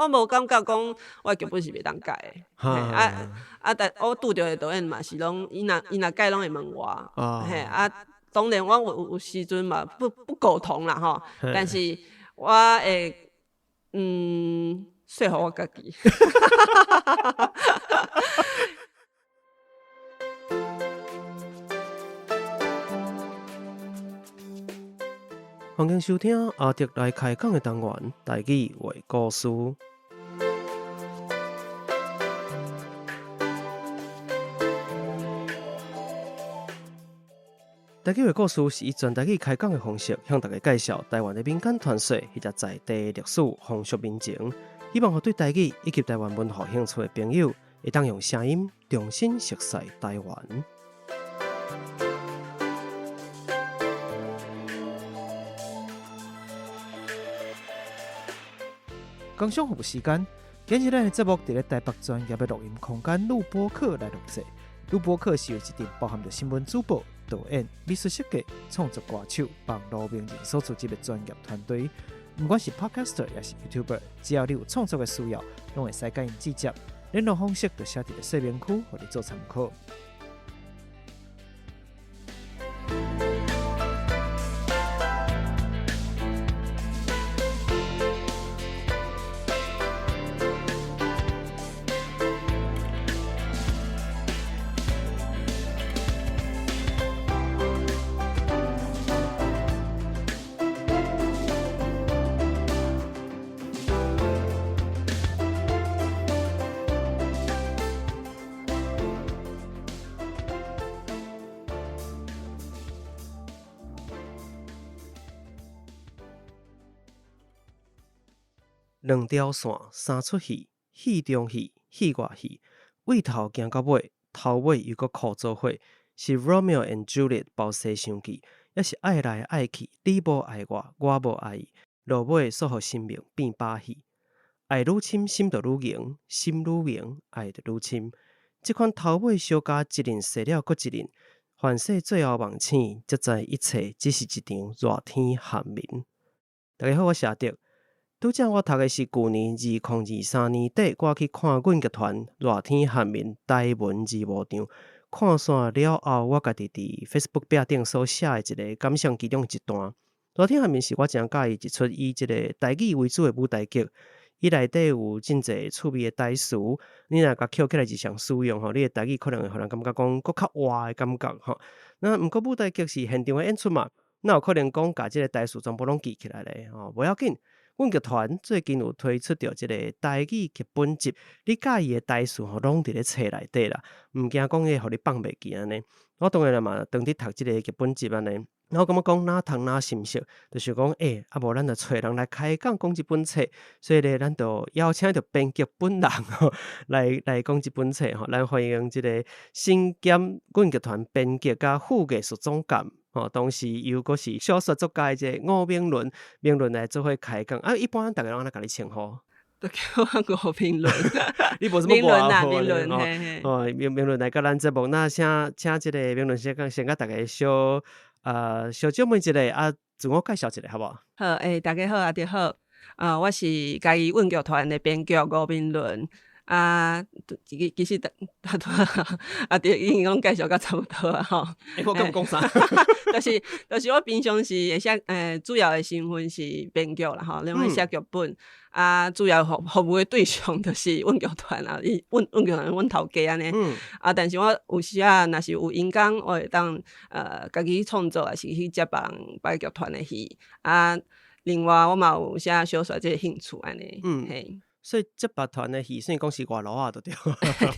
我无感觉讲我剧本是袂当改的，但我拄着的导演嘛是拢伊若改拢会问我，当然我有时阵嘛不苟同啦吼，但是我会说服我家己。欢迎收听阿迪来开讲的单元《台语话故事》。台语话故事是以全台语开讲的方式，向大家介绍台湾的民间传说或者在地历史风俗民情，希望对台语以及台湾文化兴趣的朋友，会当用声音重新熟悉台湾。工商服务时间，今日咱的节目伫咧台北专业的录音空间录播课来录制。录播课是由一阵包含着新闻主播、导演、美术设计、创作歌手、网络名人所组织的专业团队。不管是 Podcaster 也是 YouTuber， 只要你有创作的需要，拢会使甲因直接联络方式，就写伫咧说明区，互你做参考。两条线，三出戏，戏中戏，戏外戏，为头行到尾，头尾又搁苦做伙，是 Romeo and Juliet 包西厢记，也是爱来爱去，你无爱我，我无爱伊，落尾煞互生命变把戏。爱愈深，心就愈凝，心愈凝，爱就愈深。这款头尾相加，一人死了搁一人，凡世最后望醒，才知一切只是一场热天寒眠。大家好，我是阿迪。拄则我读的是去年2023年底，我去看阮剧团《热天寒眠》台文字幕场。看煞了后，我家己伫 Facebook 壁顶所写的一个感想其中一段。《热天寒眠》是我真介意一出以这个台语为主的舞台剧。伊内底有真侪趣味的台词，你若甲捡起来日常使用吼，你的台语可能会互人感觉讲搁较活的感觉吼。那毋过舞台剧是现场的演出嘛，那有可能讲甲即个台词全部拢记起来咧吼，无要紧。阮剧团最近有推出着一个台语剧本集，你介意的台词吼，拢伫咧册内底啦，毋惊讲会互你放袂记安尼。我当然啦嘛，当伫读即个剧本集安尼，然后感觉讲哪读哪心熟，就想讲啊无咱就找人来开讲讲即本册，所以咧咱就邀请着编剧本人吼来讲即本册吼，咱欢迎即个身兼阮剧团编剧甲副艺术总监。同时又阁是小说作家即吴明伦，明伦来做伙开讲。一般大家拢安怎甲你称呼？都叫我吴明伦，你无什么外号明伦明伦来甲咱节目，那请即个明伦先甲大家小介绍一下自我介绍一下，好无？好，大家好，阿弟好，我是家己阮剧团的编剧吴明伦。其实已经拢介绍到差不多啊吼。我敢讲啥？就是我平常是会写，主要的身份是编剧啦吼，另外写剧本。主要服务的对象就是阮剧团啦，阮剧团阮头家安尼。但是我有时若是有闲工，我会当家己创作，还是去接别人摆剧团的戏。另外我嘛有写小说这个兴趣安尼。嘿。所以接别团的戏，算讲是外劳啊，对对。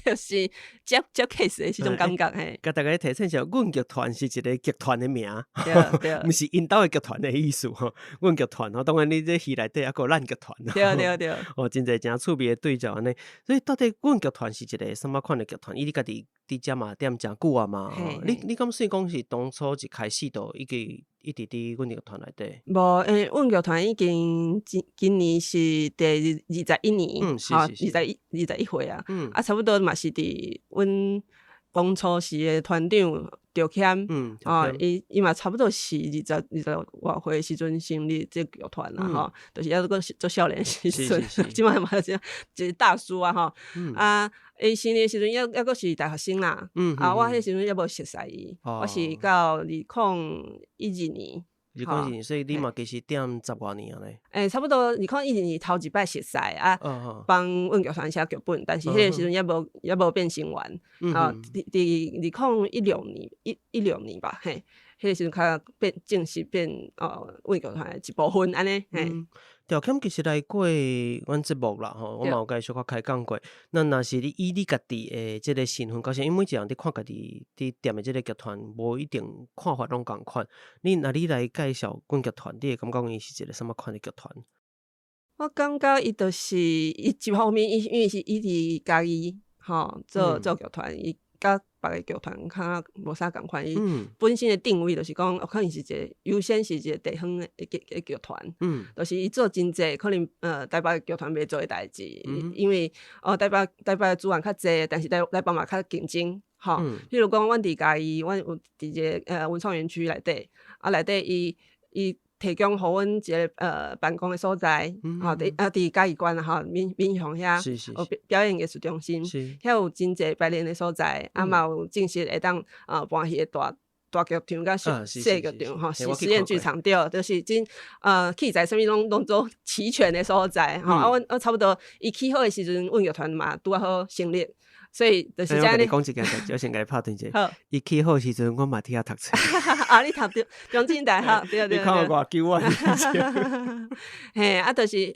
就是接 case 的这种感觉嘿。甲大家提醒一下，阮剧团是一个剧团的名，对，毋是因兜的剧团的意思吼。阮剧团吼，当然你这戏内底还有咱剧团。对。真侪真趣味的对照安尼。所以到底阮剧团是一个什么款的剧团？你家己伫遮嘛踮真久啊嘛？你敢算讲是当初一开始就一直伫阮剧团内底？无，阮剧团已经今年是第21年，是21岁啊。差不多嘛是伫阮公初时的团长赵谦，伊嘛差不多是20外岁时阵成立这剧团啦吼，就是还阁做少年时阵，即摆嘛就是大叔啊吼，伊成立时阵还阁是大学生啦，我迄时阵还无熟悉伊，我是到2012年。2012年，所以你嘛其实踮10多年啊咧。差不多2012年头一摆熟悉啊，帮阮剧团写剧本，但是迄个时阵也无变成员。2016年吧，嘿，迄个时阵较正式变阮剧团的一部分安尼，嘿。赵谦其实来过阮节目啦吼，我嘛有甲伊小可开讲过。那若是你以你家己的即个身份，到时因为每一个人伫看家己伫踮的即个剧团，无一定看法拢共款。你来介绍阮剧团，你会感觉伊是一个什么款的剧团？我感觉伊就是伊一方面，因为是伊伫家己吼做剧团，伊甲别个剧团较无啥共款。伊本身的定位就是讲，可能是一个优先是一个地方的剧团，就是伊做真济可能台北的剧团袂做的代志，因为台北的资源较济，但是台北嘛较竞争。吼，譬如讲，阮伫家己，阮有伫一个文创园区内底，内底伊提供互阮一个办公的所在，伫嘉义县吼民雄遐，表演艺术中心，遐有真济排练的所在，嘛有正式会当搬去大剧场甲小剧场吼，实验剧场对，就是真器材啥物拢做齐全的所在，吼，阮差不多伊起好的时阵，阮剧团嘛拄好成立。所以就是这样。我讲一件代志，我先甲你拍断者。伊起好时阵，我嘛伫遐读册。你读中正大学，对。你看我偌久啊？嘿，就是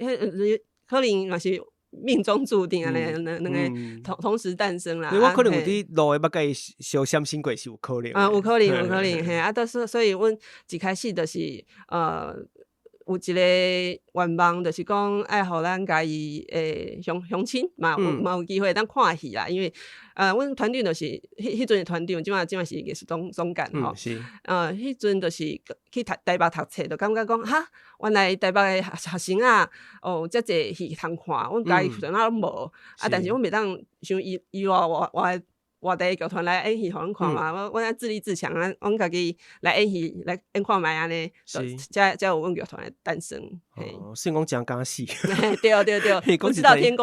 可能嘛是命中注定啊，两个同时诞生啦。我可能有伫路的捌甲伊相闪身过是有可能。有可能，嘿，所以阮一开始就是有一个愿望，就是讲爱互咱家己诶乡亲嘛有机会当看戏啦，因为阮团长就是迄阵的团长，即摆是艺术总监吼。迄阵就是去台北读册，就感觉讲哈，原来台北的学生啊，遮济戏通看，阮家己阵啊拢无，但是阮袂当像伊外地剧团来演戏，互阮看嘛。阮自立自强啊，阮家己来演戏，来演看卖安尼，才有阮剧团的诞生。算讲真敢死。对，不知道天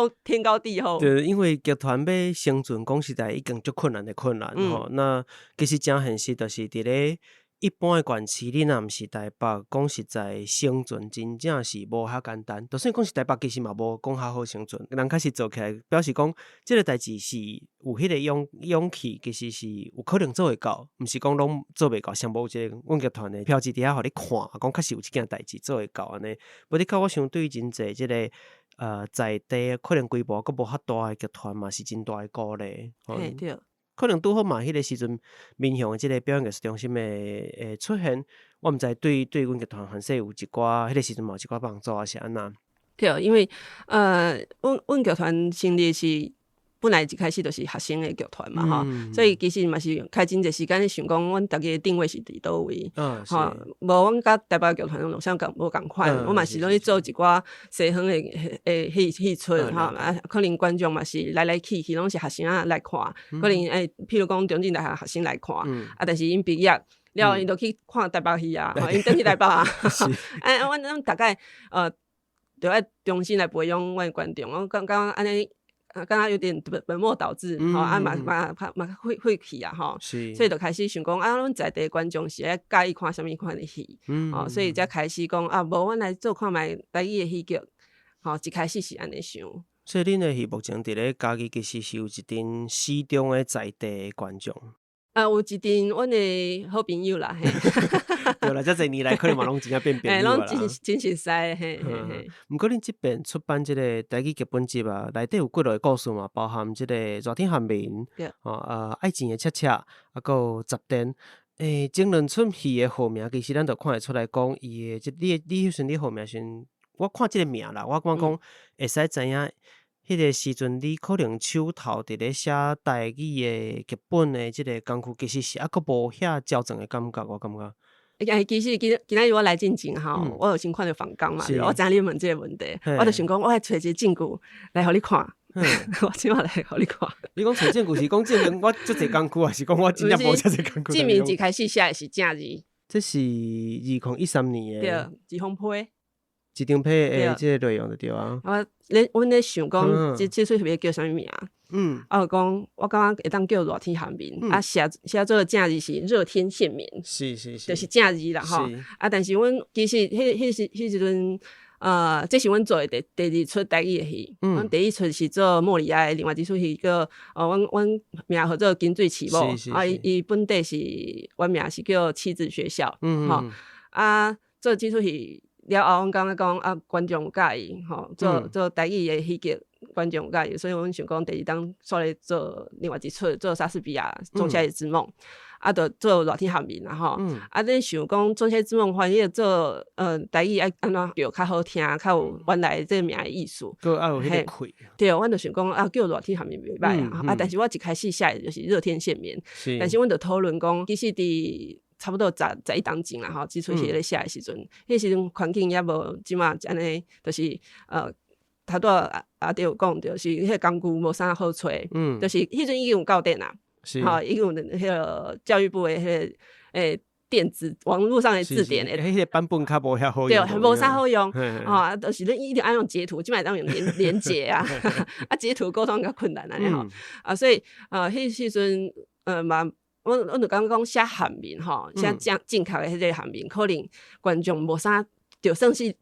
高地厚。对，因为剧团要生存，讲实在已经足困难的困难吼。那其实真现实，就是伫咧一般的县市，你若毋是台北，讲实在生存真正是无遐简单。就算讲是台北，其实嘛无讲较好生存。人开始做起来，表示讲即个代志是有迄个勇气，其实是有可能做会到，毋是讲拢做袂到。像无一个阮剧团的标志底下，互你看，讲确实有即件代志做会到安尼。无你甲我相对真济即个在地可能规模佫无遐大的剧团嘛，是真大的鼓励。对。可能拄好嘛，迄个时阵民雄的即个表演艺术中心的出现，我毋知对阮剧团反正有一寡迄个时阵嘛有一寡帮助啊是安那。对，因为阮剧团成立是本来一开始就是学生的剧团嘛吼，所以其实嘛是开真侪时间咧想讲，阮逐个的定位是伫倒位，吼，无阮甲台北剧团有啥无共款，我嘛是拢去做一寡西方的戏出吼，可能观众嘛是来去拢是学生仔来看，可能譬如讲中正大学学生来看，但是因毕业了，因就去看台北戏啊，因转去台北啊，阮大概就要重新来培养阮观众，我刚刚安尼。刚刚有点本末倒置，嘛会去啊，所以就开始想讲阮在地观众是爱介意看什么款的戏，所以才开始讲无阮来做看卖台语的戏剧，一开始是安尼想。所以恁的戏目前伫咧家己其实是有一阵始终的在地观众。有一阵阮的好朋友啦，嘿。对啦，遮侪年来可能嘛拢真正变朋友啦。拢真熟悉，嘿。毋过恁即边出版即个台语剧本集啊，内底有几落个故事嘛，包含即个热天寒眠，爱情的恰恰，还有十点。前两出戏的号名，其实咱就看会出来讲伊的即你迄阵你号名时，我看即个名啦，我感觉讲会使知影。迄个时阵，你可能手头伫咧写台语的剧本的即个功夫，其实是佫无遐较真的感觉，我感觉。其实今仔日我来进前吼，我有先看到访纲嘛，我知你问这个问题，我就想讲，我来找一个证据来互你看，我即马来互你看。你讲找证据是讲证明我足侪工课，还是讲我真正无遮侪工课？证明一开始写的是正字。这是2013年对，的一封批。一张批的这个内容就对啊。阮咧想讲，这出特别叫啥物名？我讲我感觉会当叫热天寒眠，写做正字是热天现眠，是，就是正字啦吼。但是阮其实迄时阵。这是阮做的第二出台语的戏。阮第一出是做莫里哀，另外一出戏叫阮名叫做金水起某。伊本地是阮名是叫妻子学校。做这出戏了后，阮感觉讲观众有介意吼，做台语的戏剧观众有介意，所以阮想讲第二档煞来做另外一出做莎士比亚《仲夏夜之梦》。就做热天寒眠啦吼。恁想讲仲夏夜之梦，反正做台语爱安怎叫较好听，较有原来这个名的意思。个有迄个气。对，阮就想讲叫热天寒眠袂歹啊。但是我一开始写的就是热天现眠。但是阮就讨论讲，其实伫差不多11档前啦吼，即出戏咧写的时阵，迄时阵环境也无即马安尼，就是头拄就有讲，就是迄个工具无啥好找。就是迄阵已经有教典啦。好，已经有迄个教育部的迄个电子网络上的字典的，迄个版本较无遐好用，对，无啥好用。就是你一定要用截图，基本上用连结啊，截图沟通较困难安尼吼。所以迄时阵嘛，我就感觉讲写韩文吼，写正确的迄个韩文，可能观众无啥。就算是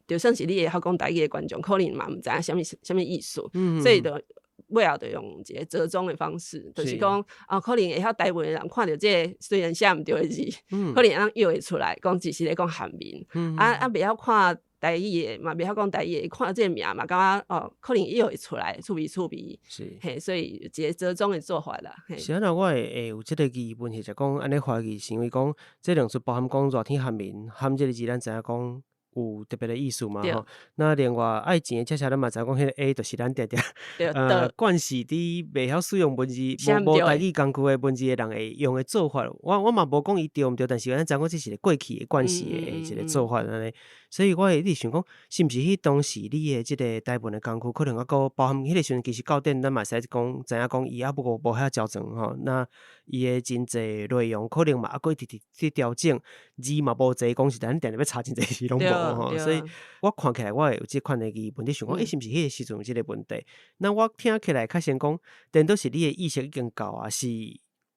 你会晓讲台语的观众，可能嘛毋知影啥物意思，所以就尾后就用一个折中的方式，就是讲可能会晓台文的人看到这个虽然写毋对的字，可能会当译会出来，讲只是咧讲韩文。袂晓看台语的嘛，袂晓讲台语的，看到这个名嘛，感觉可能译会出来，趣味。是，所以一个折中的做法啦。是安那我会有这个疑问，或者讲安尼怀疑，是因为讲这两出包含讲热天寒眠，含这个字咱知影讲。有特别的意思嘛吼，那另外爱钱的恰恰咱嘛知影讲，迄个 A 就是咱定惯势伫袂晓使用文字、无台语工具的文字的人会用的做法。我嘛无讲伊对毋对，但是咱知影讲这是个过去的惯势的一个做法安尼。所以我会一直想讲，是毋是迄当时你的即个台文的工具，可能还佫包含迄个时阵其实教典，咱嘛使讲知影讲伊也无遐矫正吼。那伊的真侪内容，可能嘛还佫一直去调整，字嘛无侪，讲是咱定定要查真侪字拢无。所以我看起来我会有这款的疑问，你想讲，是毋是迄个时阵有这个问题？那我听起来较先讲，等都是你的意识已经够啊，是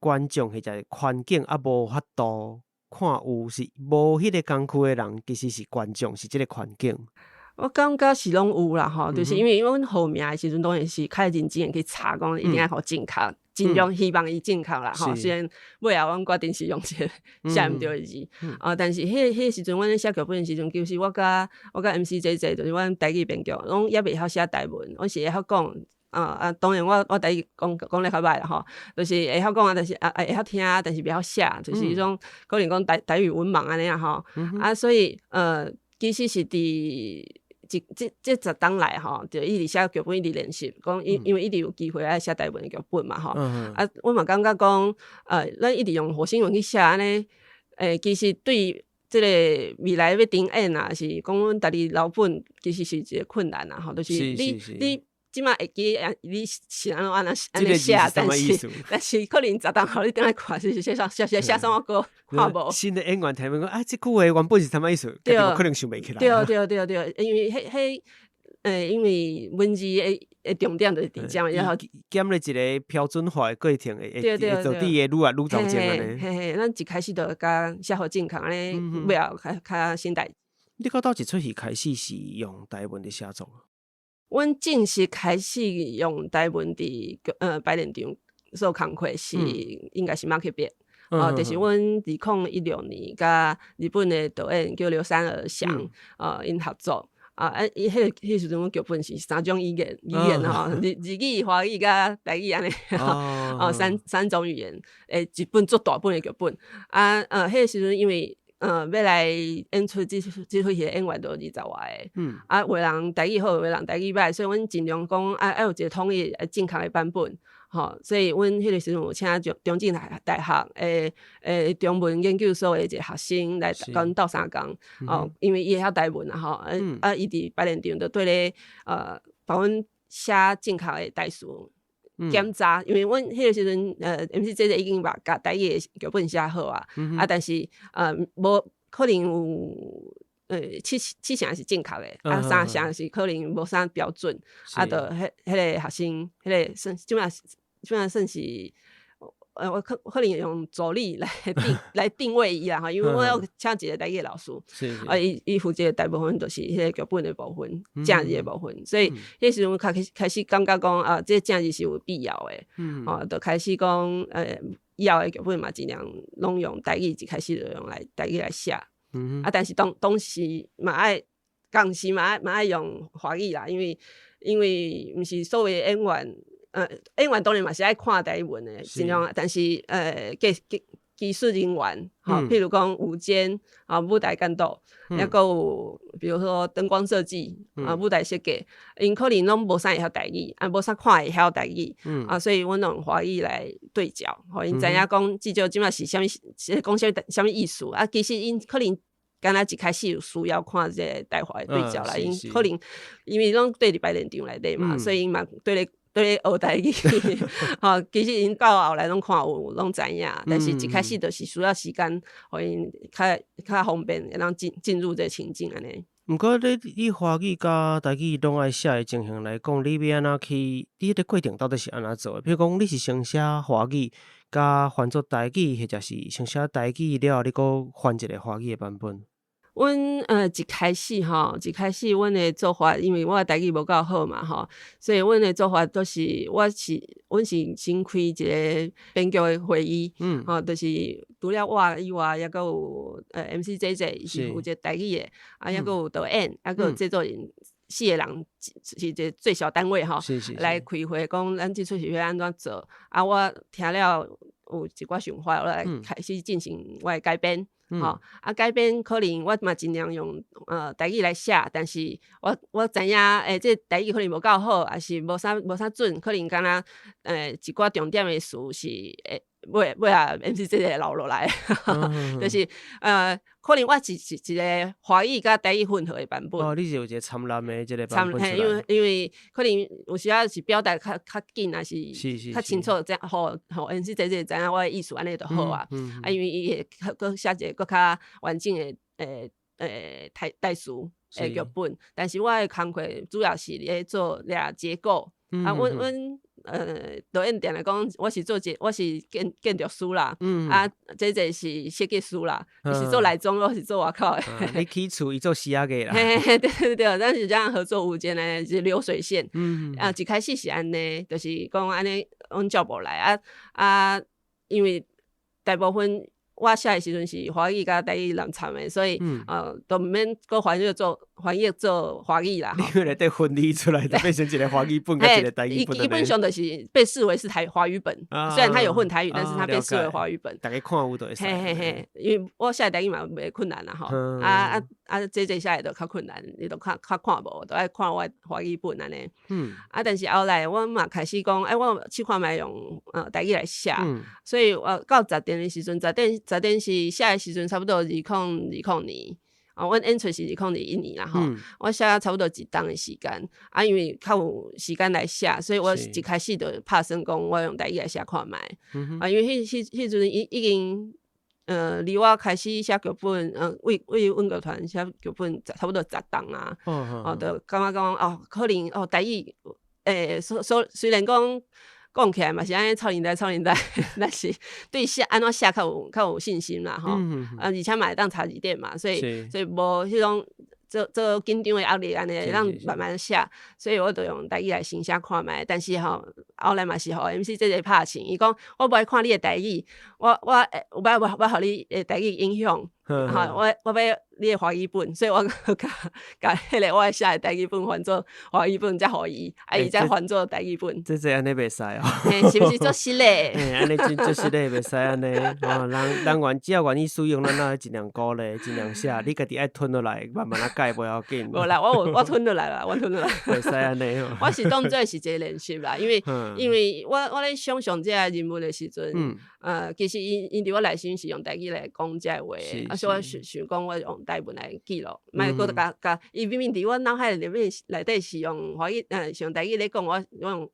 观众或者环境啊无法度看有是无迄个工具的人，其实是观众，是这个环境。我感觉是拢有啦吼，就是因为阮号名的时阵，当然是较认真去查，讲一定要互正确。尽量希望伊正确啦吼，虽然尾后阮决定是用这个写毋对的字，但是迄时阵阮咧写剧本的时阵，其实我甲 MC JJ 就是阮台语编剧，拢也袂晓写台文，我是会晓讲。当然我台语讲咧较歹啦吼，就是会晓讲但是会晓听，但是袂晓写，就是迄种可能讲台语文盲安尼啊吼。所以其实是伫。这10档来吼，就一直写剧本，一直练习。讲因为一直有机会爱写台文的剧本嘛吼。我嘛感觉讲，咱一直用火星文去写安尼，其实对这个未来要顶演啊，是讲阮家己老本，其实是一个困难啊吼。就是你即马会记你是安尼写，但是可能10档后你等下看，就是写啥物歌看无。新的演员提问讲，这句话原本是啥物意思？对，可能想袂起来。对，因为因为文字的重点就是伫遮，然后减了一个标准化的过程，会做底的愈来愈走正安尼。咱一开始就甲写好正确安尼，尾后较现代。你到倒一出戏开始是用台文的写作？阮正式开始用台文伫排练场做工课是应该是马克别，就是阮2016年甲日本的导演叫刘三儿祥因合作迄时阵阮剧本是3种语言吼，日语、华语甲台语安尼三种语言一本做大本的剧本迄时阵因为。要来演出这出戏的演员都20外个，有的人台语好，有的人台语歹，所以阮尽量讲有一个统一正确的版本，所以阮迄个时阵有请中正大学中文研究所的一个学生来甲阮斗相共，因为伊会晓台文伊伫排练场就对咧帮阮写正确的台词检查，因为阮迄个时阵MCJ 已经把台语的剧本写好啊，但是无可能有七成是正确的，三成是可能无啥标准，就迄个学生，迄个基本上算是。我可能用助理来定位伊啦，因为我有请一个台语老师，伊负责大部分就是迄个剧本的部分、正字的部分，所以迄时阵开始感觉讲啊，这正字是有必要的，就开始讲以后的剧本嘛，尽量拢用台语，一开始就用台语来写，但是当时嘛爱，同时嘛爱用华语啦，因为毋是所有的演员。演员当然嘛是爱看台文的，尽量，但是技术人员，譬如讲舞监舞台监督，还有比如说灯光设计舞台设计，因可能拢无啥会晓台语，无啥看会晓台语，所以阮用华语来对照，互因知影讲至少即码是啥物，讲啥物意思其实因可能。敢若一开始有需要看这个台华的对照啦，因可能因为拢对伫排练场内底嘛，所以因嘛对咧学台语，其实因到后来拢看有拢知影，但是一开始就是需要时间，互因较方便，会当进入这个情境安尼。毋过你华语甲台语拢爱写的情形来讲，你要安怎去？你迄个过程到底是安怎做的？比如讲，你是先写华语，甲翻做台语，或者是先写台语了后，你搁翻一个华语的版本？阮一开始阮的做法，因为我的台语无够好嘛所以阮的做法都是阮是先开一个编剧的会议，就是除了我以外，还佫有MCJJ 是负责台语的，还佫有导演，还佫有制作人，4个人是一个最小单位来开会，讲咱即出戏要安怎做。我听了有一寡想法，我来开始进行我的改编。改编可能我嘛尽量用台语来写，但是我知影这台语可能无够好，还是无啥准，可能敢若一寡重点的词是尾啊 MC 这个留落来，就是可能我是一个华语甲台语混合的版本。你是有一个参南的这个版本出来。因为可能有时啊是表达较紧，还是较清楚，这样互 MC 这个知影我的意思，安尼就好啊。因为伊会佫写一个佫较完整的台词的剧本，但是我的工课主要是咧做结构。阮导演定来讲，我是建筑师啦，这是设计师啦，伊是做内装，我是做外口的。你起厝，伊做施压的啦。对，咱是这样合作无间的，是流水线。一开始是安尼，就是讲安尼，阮照无来因为大部分。我写的时阵是华语甲台语两掺的，所以都毋免搁翻译做华语啦。因为内底分离出来，就变成一个华语本甲一个台语本。基本上就是被视为是华语本，虽然它有混台语，但是它被视为华语本。大家看有就会使。因为我写台语嘛袂困难啦这写的就较困难，你都较看无，都爱看我华语本安尼。但是后来我嘛开始讲，我试看卖用台语来写，所以到10点的时阵，10点是写的时阵，差不多2020年。阮演出是2021年啦我写差不多一档的时间因为较有时间来写，所以我一开始就拍算讲我用台语来写看卖因为迄阵已经离我开始写剧本为阮剧团写剧本差不多10档就感觉讲可能台语虽然讲起来嘛是安尼超年代，但是对安怎写较有信心啦而且嘛会当查字典嘛，所以无迄种做紧张的压力安尼，让慢慢写，所以我就用台语来先写看卖。但是后来嘛是互 MC 这个拍醒，伊讲我无爱看你的台语，我互你的台语影响，我要你的华语本，所以我甲迄个我写的台语本换做华语本，再互伊，伊再换做台语本。这安尼袂使是不是做失礼？安尼真做失礼袂使安尼。人只要愿意使用，咱尽量鼓励，尽量写。你家己爱吞落来，慢慢改袂要紧。无啦，我吞落来啦，我吞落来。袂使安尼我是当做是一个练习啦，因为我咧想象这个人物的时阵，其其实因伫我内心是用台语来讲遮话是的，所以我想讲我用台文来记录，莫搁甲伊明明伫我脑海里面内底是用华语，是用台语咧讲，我用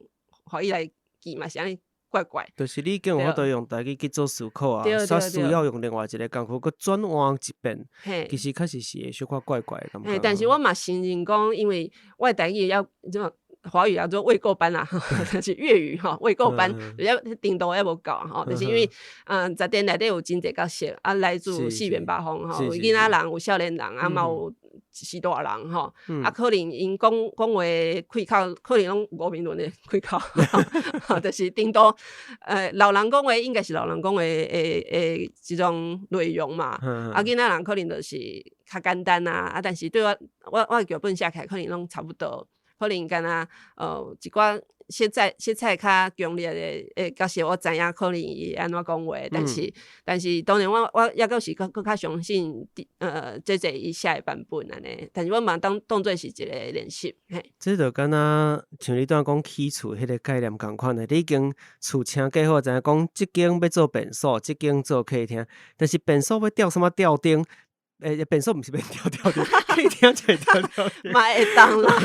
华语来记嘛，是安尼怪怪。就是你竟有法度用台语去做思考啊，对煞需要用另外一个功夫，佮转换一遍，嘿其实确实是会小可怪怪的感觉。但是我嘛承认讲，因为我的台语要这种华语叫做未够班啦，就是粤语吼未够班，程度还无够吼。就是因为十点内底有真侪角色啊，来自四面八方吼，有囡仔人，有少年人，啊嘛有时大人吼，啊可能因讲话开口，可能拢无明伦的开口，就是程度老人讲话应该是老人讲话的这种内容嘛，啊囡仔人可能就是较简单啊，但是对我剧本写起来可能拢差不多。可能敢若一寡色彩较强烈的角色，我知影可能伊安怎讲话，但是当然我抑阁是佫较相信这伊写的版本安尼，但是我嘛当做是一个练习。这就敢若像你当讲起厝迄个概念共款的，你已經厝请计好，知影讲即間要做便所，即間做客廳，但是便所要吊什麼吊燈？便所毋是免吊吊燈，客廳就會吊吊燈，嘛會當啦。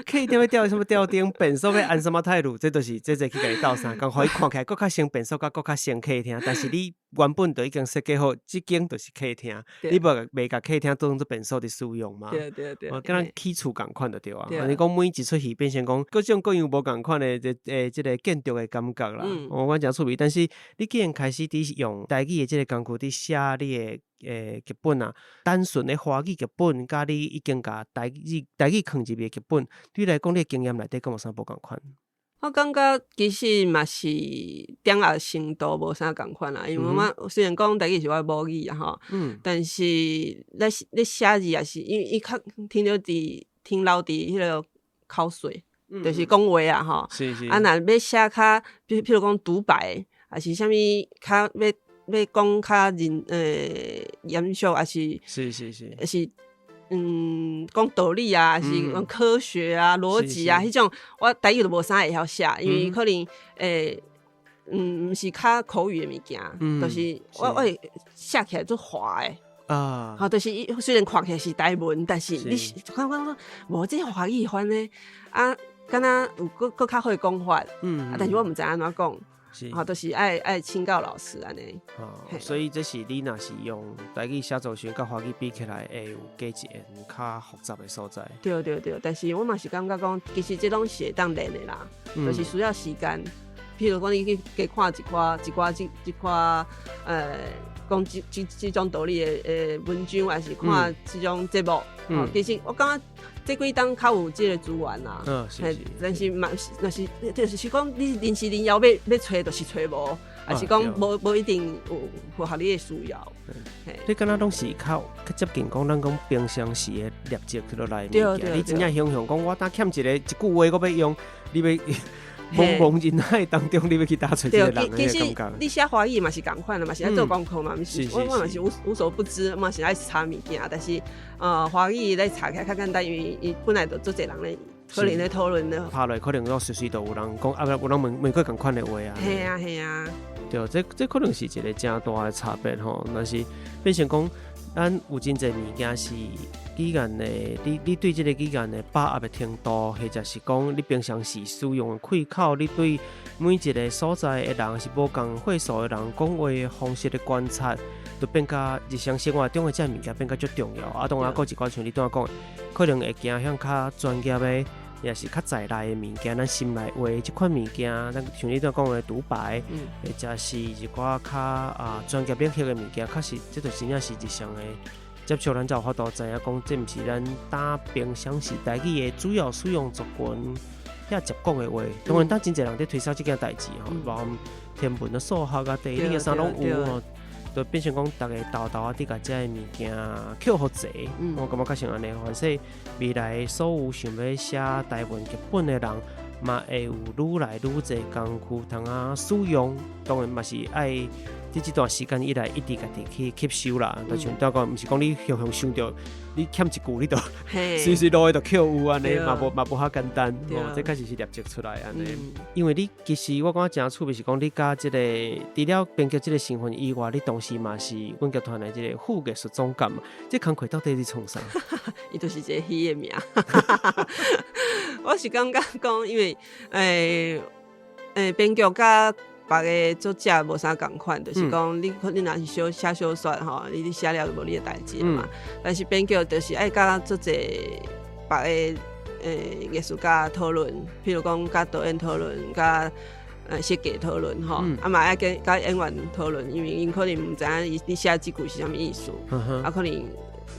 客廳要吊什麼吊燈，便所要按什麼態度，這就是這去甲伊鬥相共，互伊看起來佫較像便所，甲佫較像客廳，但是你原本就已經設計好，即間就是客廳，你袂甲客廳當做便所的使用嘛？對。敢若起厝共款就對啊。你講每一出戲變成講各種各樣無共款的即個建築的感覺啦。我真趣味，但是你既然開始佇用台語的即個工具佇寫你的劇本啊，單純的華語劇本，甲你已經甲台語囥入嘅劇本，對你來講，你的經驗內底敢有啥無共款？我感覺其實嘛是掌握程度無啥共款啦，因為我雖然講台語是我母語啊吼，但是咧寫字也是因為伊較停留佇迄個口水，就是講話啊吼，啊若要寫較譬如講獨白，還是啥物較要講較嚴肅，還是講道理啊，還是講科學啊、邏輯啊，迄種我台語都無啥會曉寫，因為可能毋是較口語的物件，就是我會寫起來做滑的。好，就是雖然看起來是台文，但是你看講無這華語翻呢啊，敢若有佫較會講法，但是我毋知安怎講。好，就是愛請教老師安尼。所以這是你若是用台語寫作時，甲華語比起來，會有加一個較複雜的所在。對，但是我嘛是感覺講，其實這種是會當練的啦，就是需要時間。譬如講，你去加看一寡講這種道理的文章，還是看這種節目。其實我感覺這幾檔較有這個資源啦。但是嘛，就是講你臨時臨要找，就是找無，還是講無一定有符合你的需要。你敢若攏是較接近講咱講平常時的業績去落來物件。你真正想象講，我當欠一句話我要用，你要茫茫人海當中，你要去打出這個人的感覺。其實你寫華語嘛是共款的，嘛是愛做功課嘛，我嘛是無所不知，嘛是愛查物件。但是華語咧查起來較簡單，因為伊本來就做儕人咧可能咧討論咧。拍落可能都隨都有人講，有人問過共款的話啊。係啊。對，這可能是一個真大的差別吼。但是變成講，咱有真儕物件是語言的，你對這個語言的把握的程度，或者是講你平常時使用的開口，你對每一個所在的人是無共歲數的人講話的方式的觀察，就變甲日常生活中的這物件變甲足重要。啊，當然還有一寡像你剛才講的，可能會行向較專業的。也是較在內的物件，咱心內話這款物件，咱像你剛才講的獨白，或者是一寡較專業領域的物件，確實這就真正是日常的接觸，咱才有法度知影講，這毋是咱打平常時台語的主要使用族群遐接講的話。當然，真儕人在推銷這件代誌吼，包含天文啊、數學啊、地理啊啥攏有吼。就變成講，大家豆啊，啲個這物件扣好濟，我感覺較像安尼。或者未來所有想要寫台文劇本的人，嘛会有愈来愈侪工具通啊使用，当然嘛是爱伫即段时间以来一直家己去吸收啦。就像刚讲，毋是讲你常常想到你欠一句，你就随随落去就扣有安尼，嘛无遐简单。这确实是立即出来安尼。因为你其实我感觉真趣味是讲，你甲即个除了编剧即个身份以外，你同时嘛是阮剧团的即个副艺术总监嘛。这工课到底是创啥？伊就是一个戏的名。我是感觉讲，因为编剧甲别个作者无啥共款，就是讲你若是写小说吼，你写了就无你的代志嘛。但是编剧就是爱甲做者别个艺术家讨论，譬如讲甲导演讨论，甲设计讨论吼，嘛爱甲演员讨论，因为因可能毋知影你写即句是啥物意思，可能。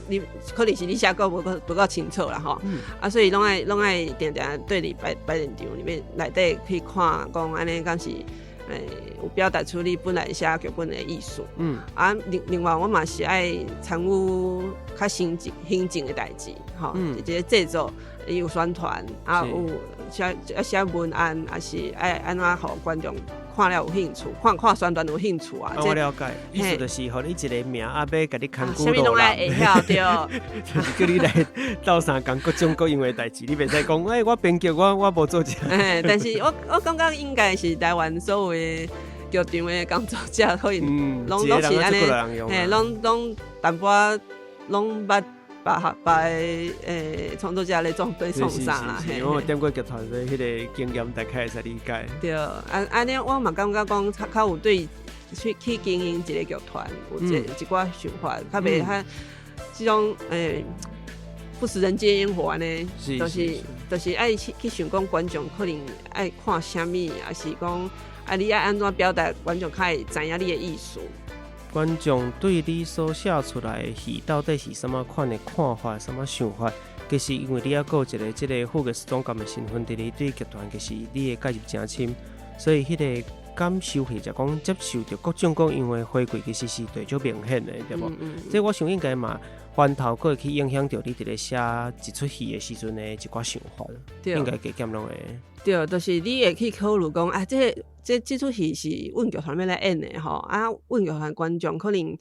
你可能是你写够不够清楚啦吼，所以拢爱定对你摆现场里面内底去看，讲安尼敢是有表达出你本来写剧本的意思。另外我嘛是爱参与较行政的代志，吼，即个制作有宣传有写文案，也是爱安怎互观众看了有兴趣，看宣传有兴趣啊。我了解，意思就是互你一个名要甲你牵骨啥物拢爱会晓对。就是叫你来斗相共各种各样的代志，你袂使讲我编剧我无做这。但是我感觉应该是台湾所有的剧场的工作者可能拢是安尼，拢淡薄拢捌。把创作者来对创啥啦？我点过剧团的迄个经验，大概会使理解。对，安尼我嘛感觉讲较有对去经营一个剧团，有一寡想法，较袂遐即种不食人间烟火呢，就是爱去想讲观众可能爱看啥物，还是讲你爱安怎表达，观众较会知影你的意思。观众对你所写出来的戏到底是什么款的看法、什么想法？其实因为你还有一个这个副艺术总监的身份，你对剧团其实你的介入真深，所以迄个感受或者讲接受到各种各样的回馈，其实是最明显的，对不？这我想应该嘛，翻头可会去影响到你伫咧写一出戏的时阵的一寡想法，应该加减拢会。对，就是你会去考虑讲这出戏是阮剧团要来演的吼，阮剧团观众可能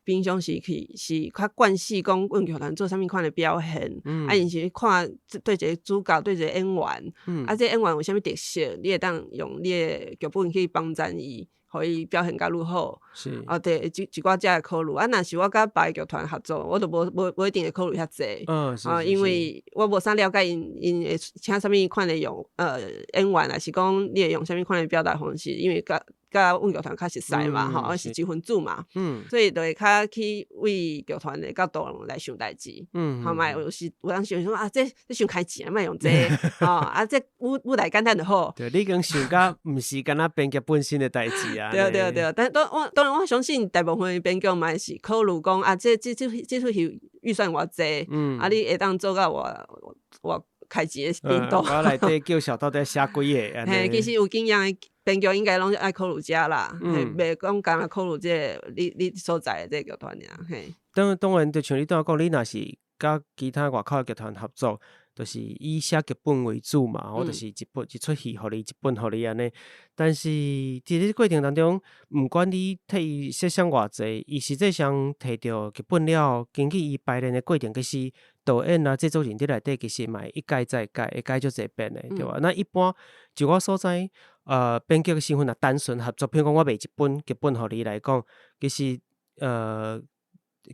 平常时是较惯势讲阮剧团做啥物款的表现，因是看对一个主角对一个演员，这演员有啥物特色，你会当用你的剧本去帮衬伊。可以表现甲愈好，是对，一寡才会考虑。若是我甲别个剧团合作，我就无一定会考虑遐济。因为我无啥了解因会请啥物款的用演员，还是讲你会用啥物款的表达方式，因为甲阮剧团较熟悉嘛，吼，是一分子嘛，所以就会较去为剧团的角度来想代志，嘛有时有人想说这伤开钱，莫用这，这舞台简单就好。对，你讲想甲毋是敢若编剧本身的代志啊。对，但当然我相信大部分编剧嘛是考虑讲这出戏预算偌济，你会当做到我开钱的程度。我内底叫小到底写几个？其实有经验的编剧应该拢爱考虑这啦，袂讲干那考虑这你所在的这个剧团尔。当然，就像你刚刚讲，你若是甲其他外口的剧团合作，就是以写剧本为主嘛，或就是一出戏，互你一本互你安尼。但是伫这过程当中，毋管你替伊设想偌济，伊实际上摕到剧本了，根据伊排练的过程，其实导演啊、制作人伫内底其实嘛一改再改，会改足侪遍的，对吧？那一般就我所知，编剧的身份啊，单纯合作，譬如讲我卖一本剧本互你来讲，其实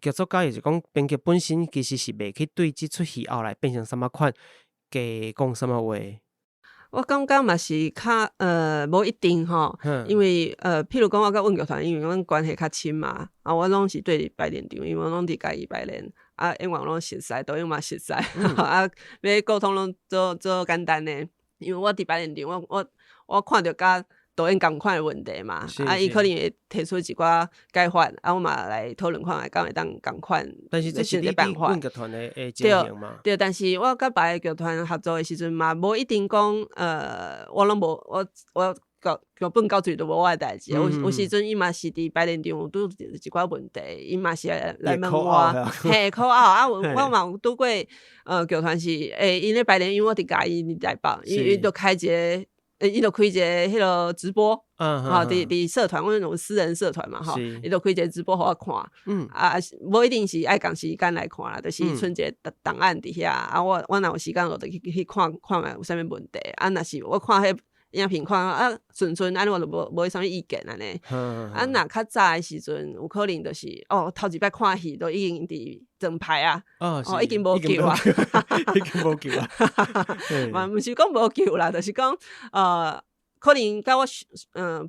剧作家也是讲，编剧本身其实是袂去对即出戏后来变成什么款，加讲什么话。我感觉嘛是较无一定吼，因为譬如讲我甲阮剧团，因为阮关系较亲嘛，我拢是对排练场，因为我拢伫家己排练，演员拢熟悉，导演嘛熟悉，要沟通拢做简单的，因为我伫排练场，我看到甲导演同款的问题嘛，伊可能会提出一寡改法，我嘛来讨论看敢会当同款。但是这是你办法。剧团的经营嘛。对，但是我甲别个剧团合作的时阵嘛，无一定讲我拢无我剧本到嘴都无我的代志。有时阵伊嘛是伫排练场有拄一寡问题，伊嘛是来问我，嘿，call out 啊，我嘛有拄过剧团是因咧排练，因为我伫嘉义台北，伊就开一个。伊就开一个迄个直播，伫社团，阮有私人社团嘛，伊就开一个直播互我看，无一定是爱共时间来看啦，就是剩一个档案伫遐，我若有时间我就去看觅有啥物问题，若是我看迄影片看顺安尼我就无啥物意见安尼，若较早的时阵有可能就是头一摆看戏都已经伫整排啊，已经无救啊，已经无救啊，嘛毋是讲无救啦，就是讲可能甲我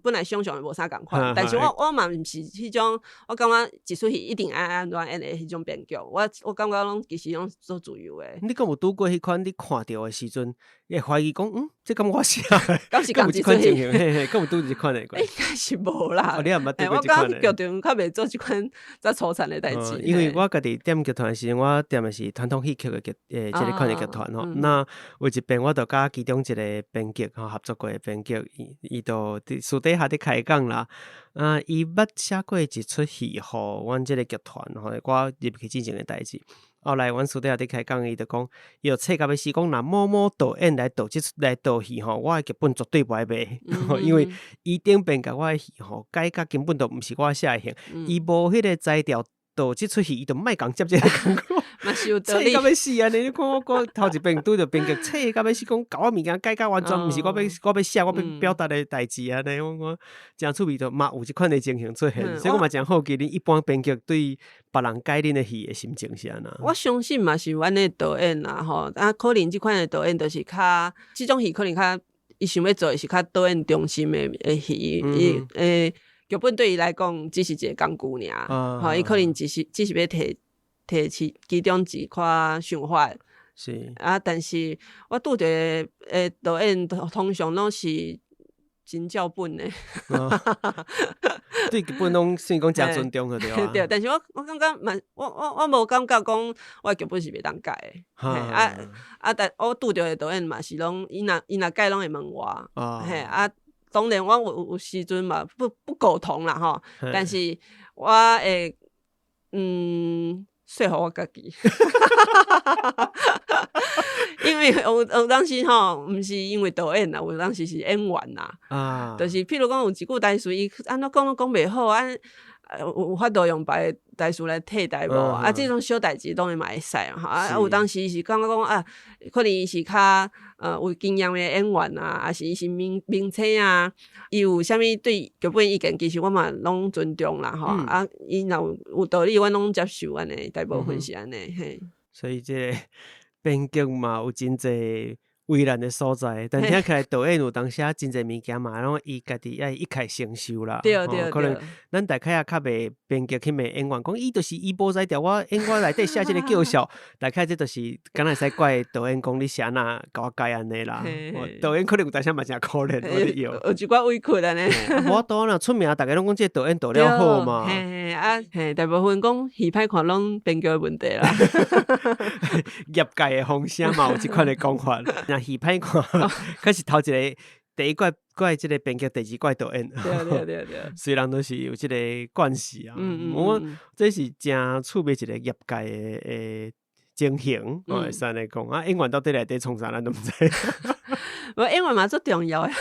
本来想象的无啥共款，但是我嘛毋是迄种，我感觉一出戏一定安怎演的迄种编剧，我感觉拢其实拢做自由的。你敢有拄过迄款你看到的时阵，会怀疑讲，这敢我写的？敢是共一出戏？敢有拄一款的？应该是无啦。你也毋捌拄过我一款的？感觉剧场较袂做即款遮粗残的代志。因为我家己踮剧团的时阵，我踮的是传统戏曲的即个款的剧团吼。那有一遍我就甲其中一个编剧合作过的编剧，伊就私底下伫开讲啦。伊捌写过一出戏，互阮即个剧团吼，我入去进行的代志。后来阮私底下伫开讲，伊就讲，伊就册到要死，讲若某某导演来导戏吼，我的剧本绝对不爱卖，因为伊顶边甲我的戏吼改甲根本都毋是我写的型，伊无迄个才调导即出戏，伊就莫共接即个工作。嘛是有道理，册到要死安尼！你看我头一遍拄着编剧册到要死，讲搞我物件改完全毋是我要写我要表达的代志安尼。我真趣味着嘛有即款的情形出现，所以我嘛真好奇恁一般编剧对别人改恁的戏的心情是安那？我相信嘛是阮的导演啦吼，可能即款的导演就是较即种戏可能较伊想要做的是较导演中心的戏，剧本对伊来讲只是一个工具尔，伊可能只是要摕其中一寡想法，是但是我拄着导演通常拢是真照本的，对剧本拢算讲诚尊重的对啊。对，但是我感觉嘛，我无感觉讲我的剧本是袂当改的，但我拄着的导演嘛是拢伊若改拢会问我，当然我有时阵嘛不沟通啦吼，但是我会说服我家己，因为有当时吼，毋是因为导演啦，有当时是演员啦，就是譬如讲有一句台词，伊安怎讲拢讲袂好，有法度用别的台词来替代无？这种小代志当然嘛会使有当时是感觉讲可能伊是较有经验的演员还是伊是名星啊，伊有啥物对剧本意见，其实我嘛拢尊重啦伊若有道理，阮拢接受安尼，大部分是安尼嘿。所以这个编剧嘛有真侪为难的所在，但听起来导演有当时真侪物件嘛，拢伊家己爱一开承受啦。对，可能咱大概也较袂编剧去骂演员，讲伊就是伊无才调，我演我内底写即个叫嚣，大概这就是敢若会使怪导演讲你写哪甲我改安尼啦。导演可能有当时嘛真可怜，我咧有一寡委屈安尼。无多啦，出名大家拢讲这导演导了好嘛。大部分讲戏歹看拢编剧的问题啦。业界的风声嘛有即款的讲法。戏歹看，开始头一个第一怪即个编剧，第二怪导演。对。虽然都是有即个关系啊，我这是真趣味一个业界的情形，我会使安尼讲演员到底内底创啥咱都毋知。演员嘛最重要的。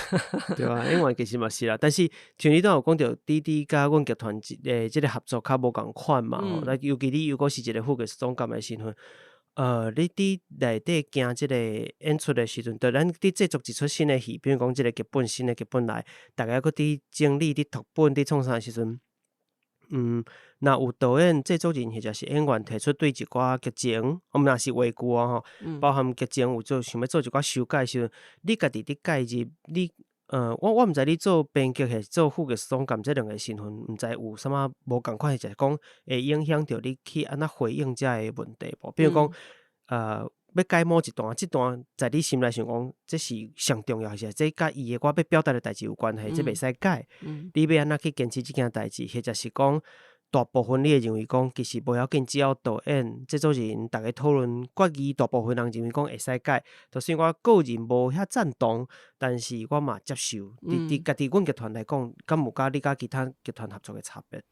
对啊，演员其实嘛是啦，但是像你都有讲到滴滴甲阮剧团即个合作较无共款嘛，尤其你如果是一个副剧总监的身份。你伫内底行即个演出的时阵，就咱伫制作一出新的戏，比如讲即个剧本新的剧本来，大家搁伫整理、伫读本、伫创啥的时阵，若有导演、制作人或者是演员提出对一寡剧情，若是话剧吼，包含剧情有想要做一寡修改的时阵，你家己伫介入，你我毋知你做编剧还是做副剧总监这两个身份，毋知有啥物无共款，就是讲会影响到你去安怎回应这个问题无？比如讲，要改某一段，这段在你心内想讲，这是上重要，还是这甲伊的我要表达的代志有关系，这袂使改。你要安怎去坚持这件代志，或者是讲大部分你会认为讲其实无要紧，只要导演、制作人大家讨论决议，大部分人认为讲会使改。就算我个人无遐赞同，但是我嘛接受。伫家己阮剧团来讲，敢有甲你甲其他剧团合作的差别？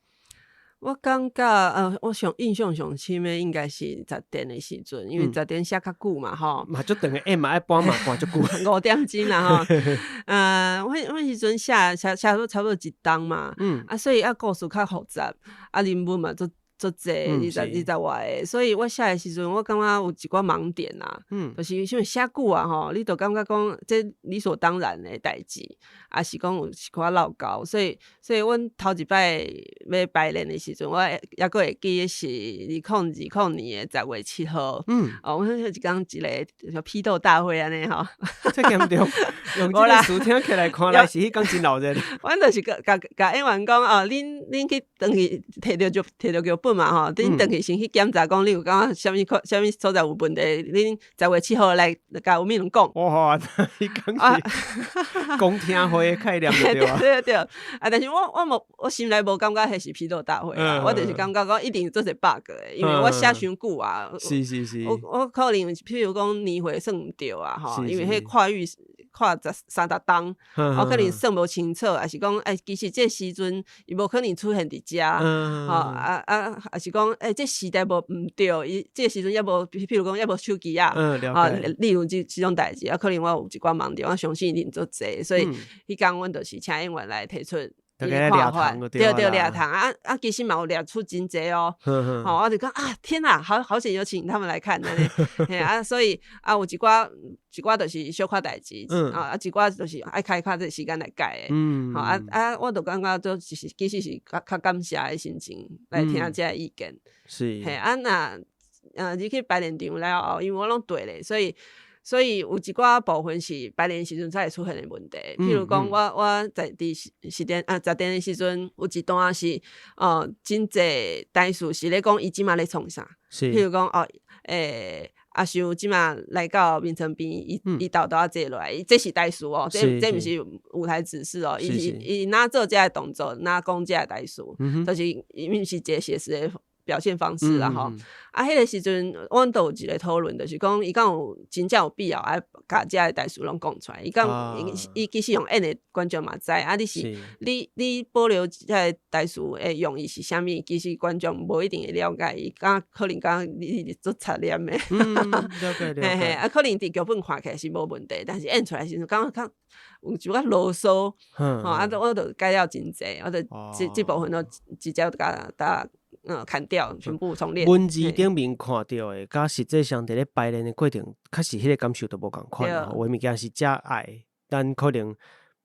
我感觉我印象上深的应该是十点的时阵，因为十点写较久嘛吼，嘛足长的，嘛爱搬嘛搬足久5点钟啦吼。阮时阵写差不多1档嘛，所以故事较复杂，人物嘛足济，20外个，所以我写的时阵，我感觉有一寡盲点啦，就是因为写久啊吼，你就感觉讲这理所当然的代志，也是讲有一寡老高，所以阮头一摆要排练的时阵，我还佫会记是2020年的10月7号，阮迄一天一个叫批斗大会安尼吼，这严重，用这个词听起来看来是迄天真闹热。阮就是甲演员讲恁去转去摕着剧本嘛吼，恁转去先去检查讲，你有感觉啥物所在有问题，恁10月7号来甲有咩人讲。哇，迄天是公听会的概念对啊。对，但是我心内无感觉迄是批斗大会啦，我就是感觉讲一定做些 bug 的，因为我写伤久啊。是。我可能譬如讲年会算毋对啊吼，因为迄跨30档，我可能算无清楚，还是讲其实这时阵伊无可能出现伫遮，还是讲这时代无毋对，这时阵也无譬如讲也无手机啊，例如这种代志，可能我有一寡盲点，我相信一定做济，所以迄天阮就是请演员来提出。大家抓糖就对了，抓糖其实嘛有抓出真济哦。我就讲天哪，好险有请他们来看所以有一寡就是小可代志，一寡就是爱开这个时间来改的。我就感觉其實是較感謝的心情來聽這個意見。是。你去排練場了後，因為我攏對咧，所以有一寡部分是排練時陣才會出現的問題，譬如講我在10點的時陣有一段是真濟台詞是咧講伊即馬咧創啥，譬如講阿秀即馬來到眠床邊，伊豆仔坐落來，這是台詞哦，這毋是舞台指示哦，伊哪做這個動作，哪講這個台詞，就是因為是一個寫實的表現方式啦吼，迄個時陣，阮都有一個討論，就是講伊敢有真正有必要愛甲遮個台詞攏講出來。伊其實用演的觀眾嘛知，你保留遮個台詞的用意是啥物？其實觀眾無一定會了解，伊可能講你做擦念的。了解。可能佇劇本看起來是無問題，但是演出來時陣感覺有一寡囉嗦，我就改了真濟，我就這部分都直接甲砍掉，全部重練。文字頂面看到的，甲實際上佇咧排練的過程，確實迄個感受都無共款。有的物件是遮愛，但可能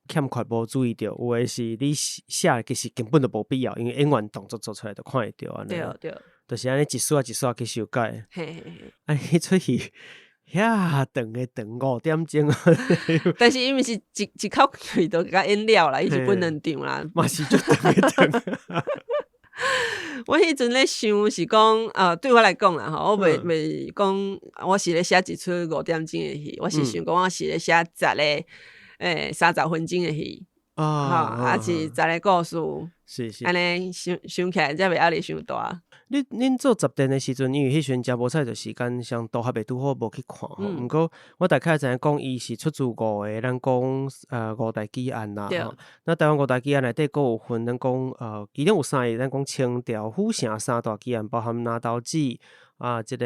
欠缺無注意到，有的是你寫其實根本就無必要，因為演員動作做出來就看會到安尼。對，就是安尼一絲一絲去修改。安尼出去遐長5點鐘，但是因為是一口氣都甲演了啦，伊是本能場啦，嘛是足長。我迄陣咧想是講，對我來講啦吼，我袂講我是咧寫一出5點鐘的戲，我是想講我是咧寫10個30分鐘的戲，是10個故事，安尼想起來才袂壓力傷大。恁做10點的時陣，因為迄時陣真無采着時間，上都還袂拄好無去看吼。毋過我大概知影講，伊是出自5個，咱講5大基案啦。那台灣5大基案內底，佫有分咱講其中有3個，咱講清朝、府城3大基案，包含拿刀子即個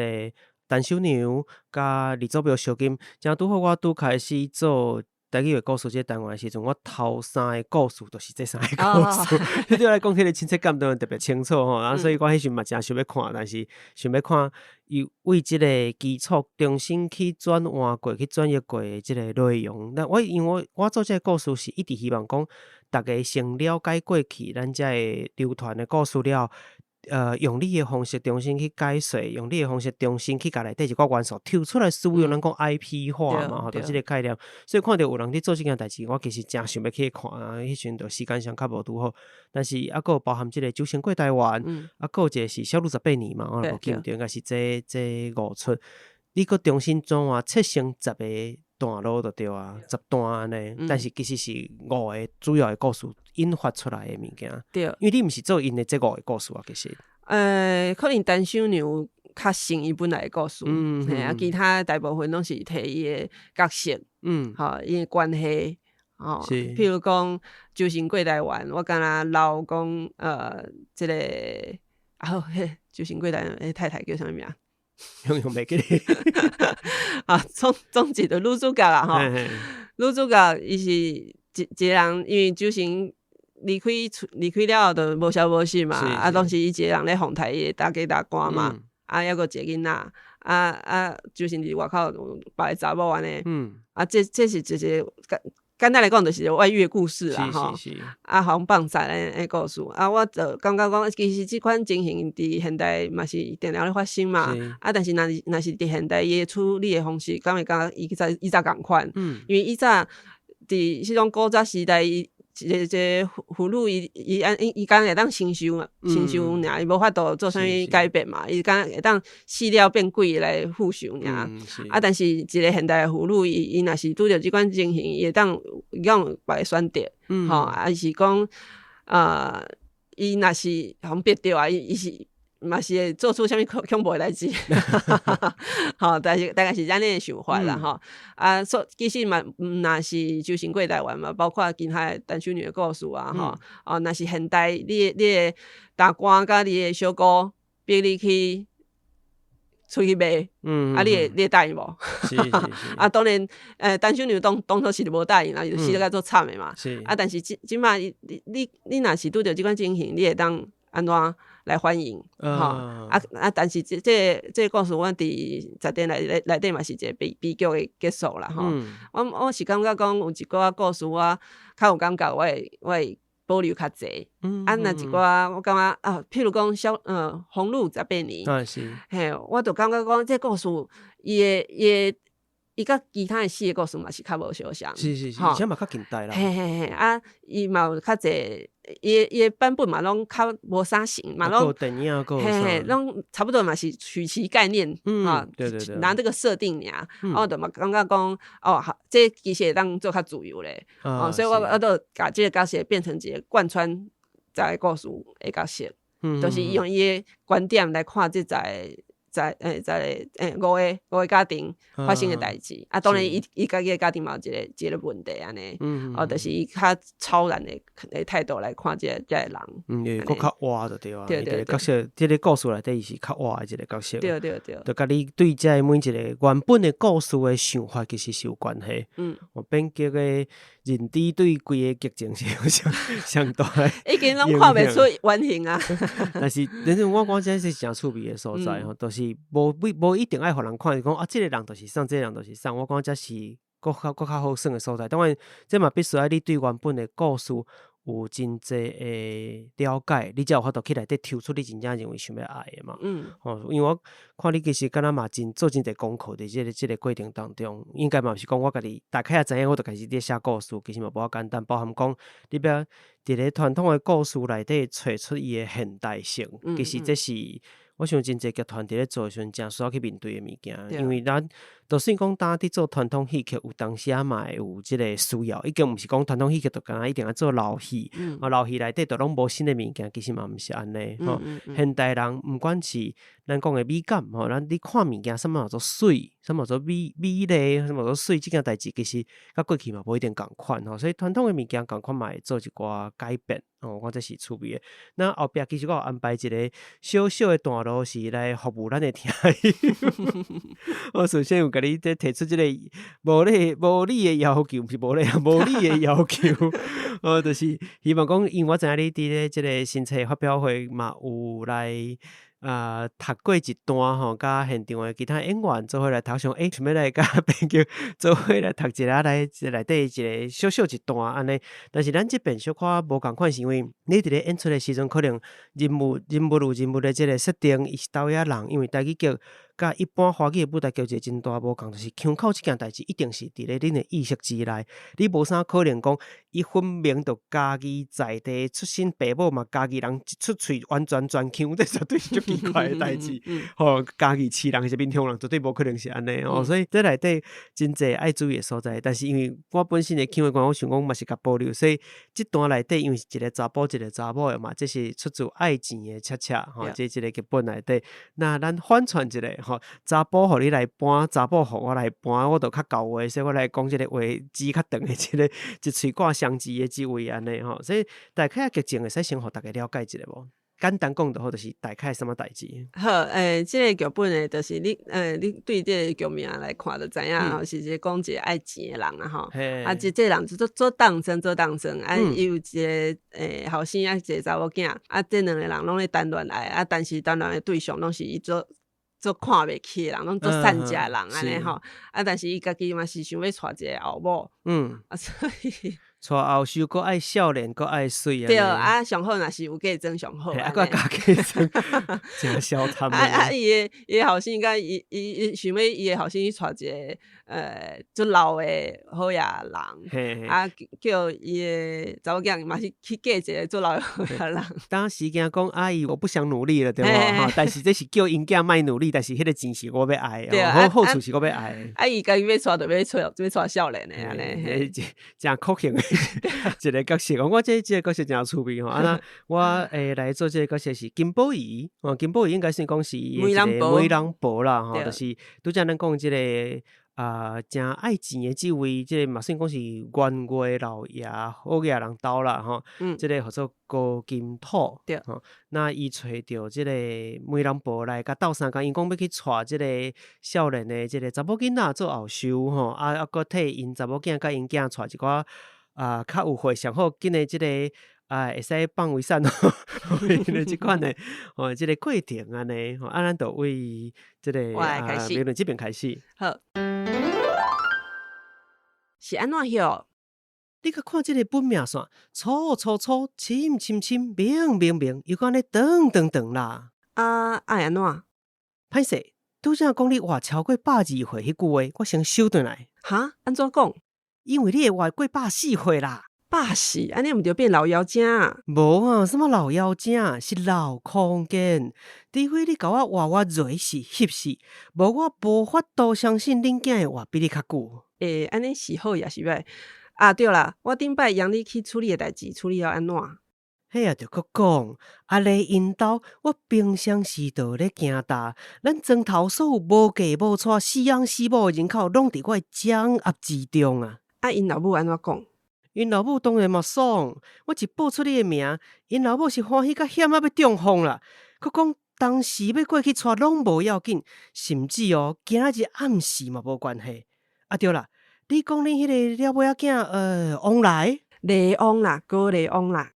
陳守娘甲李祖廟燒金。正拄好我拄開始做台語的故事這個單元的時陣，我頭3個故事都是這3個故事，迄對我來講，迄個親切感當然特別清楚吼。所以我迄時嘛真想要看，但是想要看伊為這個基礎重新去轉換過、去轉譯過的這個內容。那因為我做這個故事是一直希望講，大家先了解過去，咱才會流傳的故事了。用你的方式重新去解說，用你的方式重新去甲內底一寡元素抽出來使用，咱講 IP 化嘛，就這個概念。所以看到有人咧做這件代志，我其實真想要去看啊。迄陣就時間上較無拄好，但是還佫包含這個《酒仙過台灣》，還佫有一個是《小鹿18年》嘛，我無記得應該是這5出。你佫重新轉換切成10個段落就对啊，10段安尼，但是其实是5个主要的故事引发出来的物件。对，因为你毋是做因的这5个故事啊，其实。可能单手娘较像伊本来的故事，嘿啊，其他大部分拢是摕伊的角色，吼，伊的关系，吼，譬如讲周行过台湾，我敢若老讲即个周行过台湾的太太叫啥物名？用袂记哩。啊，总之就女主角啦，吼，女主角伊是一个人，因为周行离开了后，就无消无息嘛，啊，拢是伊一个人咧哄抬伊大家大官嘛，啊，还佫一个囡仔，周行伫外口别个查某安尼，啊，这是一个简单来讲，就是外遇的故事啦，吼，啊，红棒仔诶故事，啊，我就感觉讲，其实即款情形伫现代嘛是定定咧发生嘛，啊，但是若是伫现代伊处理的方式，敢会甲以早共款，因为以早伫迄种古早时代，一个妇女伊敢会当承受尔，伊无法度做啥物改变嘛，伊敢会当死了变鬼来复仇尔。啊，但是一个现代的妇女，伊若是拄着即款情形，伊会当用别个选择，吼，还是讲伊若是互逼着啊，伊是嘛是会做出啥物恐怖的代志，吼，但是大概是安尼的想法啦，吼，啊，其实嘛，若是周行过台湾嘛，包括其他的单手女的故事啊，吼，哦，若是现代，你的大官甲你的小姑逼你去出去卖，啊，你会答应无？是啊，当然，单手女当初是无答应啦，死得甲做惨的嘛，啊，但是即摆你若是拄着即款情形，你会当安怎来欢迎，但是这故事我伫10点内底嘛是一个悲剧的结束啦，吼。我是感觉讲有一寡故事我较有感觉，我会保留较济。若一寡我感觉譬如讲红路18年，嘿，我就感觉讲这故事伊甲其他的4个故事嘛是较无相像，是，而且嘛较近代啦。嘿，啊，伊嘛有较济，伊的版本嘛拢较无啥型嘛，拢电影拢差不多嘛是取其概念，对，拿这个设定尔，我就嘛感觉讲这其实会当做较自由咧，所以我就把这个角色变成一个贯穿在故事的角色，就是用伊的观点来看这在5个家庭发生的代志，啊，当然伊家己的家庭嘛有一个问题安尼，就是伊较超然的态度来看这个人，会佫较活就对啊，对，角色这个故事内底是较活的一个角色，对，就甲你对这每一个原本的故事的想法其实是有关系，编剧的认知对规个剧情是有相大的，已经拢看袂出原形啊，但是我讲这是真趣味的所在吼，就是无一定爱互人看，讲这个人就是送，这个人就是送。我讲这是佫较好耍的所在。当然，这嘛必须要你对原本的故事有真济的了解，你才有法度去内底抽出你真正认为想要爱的嘛。因为我看你其实敢若嘛做真济功课伫这个过程当中，应该嘛是讲我家己大概也知影，我就开始伫写故事，其实嘛无简单，包含讲你要伫咧传统的故事内底找出伊的现代性，其实这是。我想真济剧团伫咧做的时阵，真需要去面对的物件，因为咱就算讲当伫做传统戏剧，有当时啊嘛会有即个需要，已经毋是讲传统戏剧就敢若一定要做老戏，老戏内底就拢无新的物件，其实嘛毋是安尼吼。现代人毋管是咱讲的美感吼，咱你看物件什么叫做水，什么叫做美丽，什么叫做水，即件代志其实甲过去嘛无一定共款吼，所以传统的物件共款嘛会做一寡改变。我这是趣味的。那后壁其实我有安排一个小小的段落，是来服务咱的听友。我首先有甲你提出这个无理的要求，不是无理的要求。就是希望讲，因为我知影你伫咧这个新册发表会嘛有来。读过一段吼，甲现场的其他演员做伙来头上，想要来甲朋友做伙来读一下来内底一个小小一段安尼。但是咱这边小可无共款，是因为你伫咧演出的时阵，可能人物有人物的这个设定，伊是导演人，因为台语剧甲一般华语的舞台剧一个真大无共，就是腔口即件代志一定是伫咧恁的意识之内，你无啥可能讲伊分明就家己在地出身爸母嘛，家己人一出喙完全转腔，这绝对是足奇怪的代志。吼，家己饲人是面向人，绝对无可能是安尼哦。所以这内底真济爱注意的所在，但是因为我本身的腔的关，我想讲嘛是甲保留，所以即段内底因为是一个查甫一个查某的嘛，这是出自爱情的恰恰吼，这一个剧本内底。那咱反串一个吼，查甫互你来搬，查某互我来搬，我就较够话，所以我来讲即个话字较长的即个一喙挂相字的即位安尼吼。所以大概剧情会使先互大家了解一下无？简单讲就好，就是大概什么代志。好，即个剧本呢，就是你对这个剧名来看就知影吼，是一个讲一个爱钱的人啊吼。啊，这个人做当真，啊，伊有一个后生啊，一个查某囝，啊，这两个人拢咧谈恋爱，啊，但是谈恋爱的对象拢是伊做看袂起的人，拢做善食人安尼吼。啊，但是伊家己嘛是想要娶一个后某，啊，所以。娶后收，搁爱少年，搁爱水啊！对啊，上好若是有嫁妆上好。啊，搁加嫁妆，真小贪啊！伊的后生甲伊想要伊的后生去娶一个足老的好野人，啊，叫伊的查某囝嘛是去嫁一个足老的好野人。当时惊讲阿姨我不想努力了，对无？哈，但是这是叫因囝莫努力，但是迄个钱是我要爱，好处是我要爱。啊，伊家己要娶就要娶少年的安尼，真酷型的一个角色。我这个角色真有趣味吼。啊，那我来做这个角色是金宝仪，金宝仪应该是讲是梅人婆啦，吼，就是拄则咱讲这个。真爱钱的即位，即个嘛算讲是冤家老爷好野人兜啦吼，即个叫做高金土，对吼。那伊找着即个媒人婆来甲斗相共，因讲要去娶即个少年的即个查某囡仔做后收吼，啊，搁替因查某囝甲因囝娶一寡较有会上好紧的即个。会使放为善吼，即款的吼，即个过程安尼吼，咱就为即个评论这边开始。好，是安怎晓？你甲看即个本命线，粗，深，明，又讲咧长啦。爱安怎？歹势，拄则讲你活超过120岁迄句话，我先收转来。哈？安怎讲？因为你会活过140岁啦。140，安尼毋着变老妖精？无啊，什么老妖精，是老空间。除非你甲我活瑞死翕死，无我无法度相信恁囝会活比你较久。安尼是好也是歹？啊，对啦，我顶摆让你去处理的代志，处理了安怎？迄也着搁讲，阿丽因兜，我平常时就咧行大，咱庄头所有无嫁无娶、死翁死某的人口，拢伫我的掌握之中啊。啊，因老母安怎讲？因老母当然嘛爽，我一报出你的名，因老母是欢喜甲险啊要中风啦。佮讲当时要过去娶拢无要紧，甚至今仔日暗时嘛无关系。啊对啦，你讲恁迄个了尾仔囝王来，雷王啦，高雷王啦。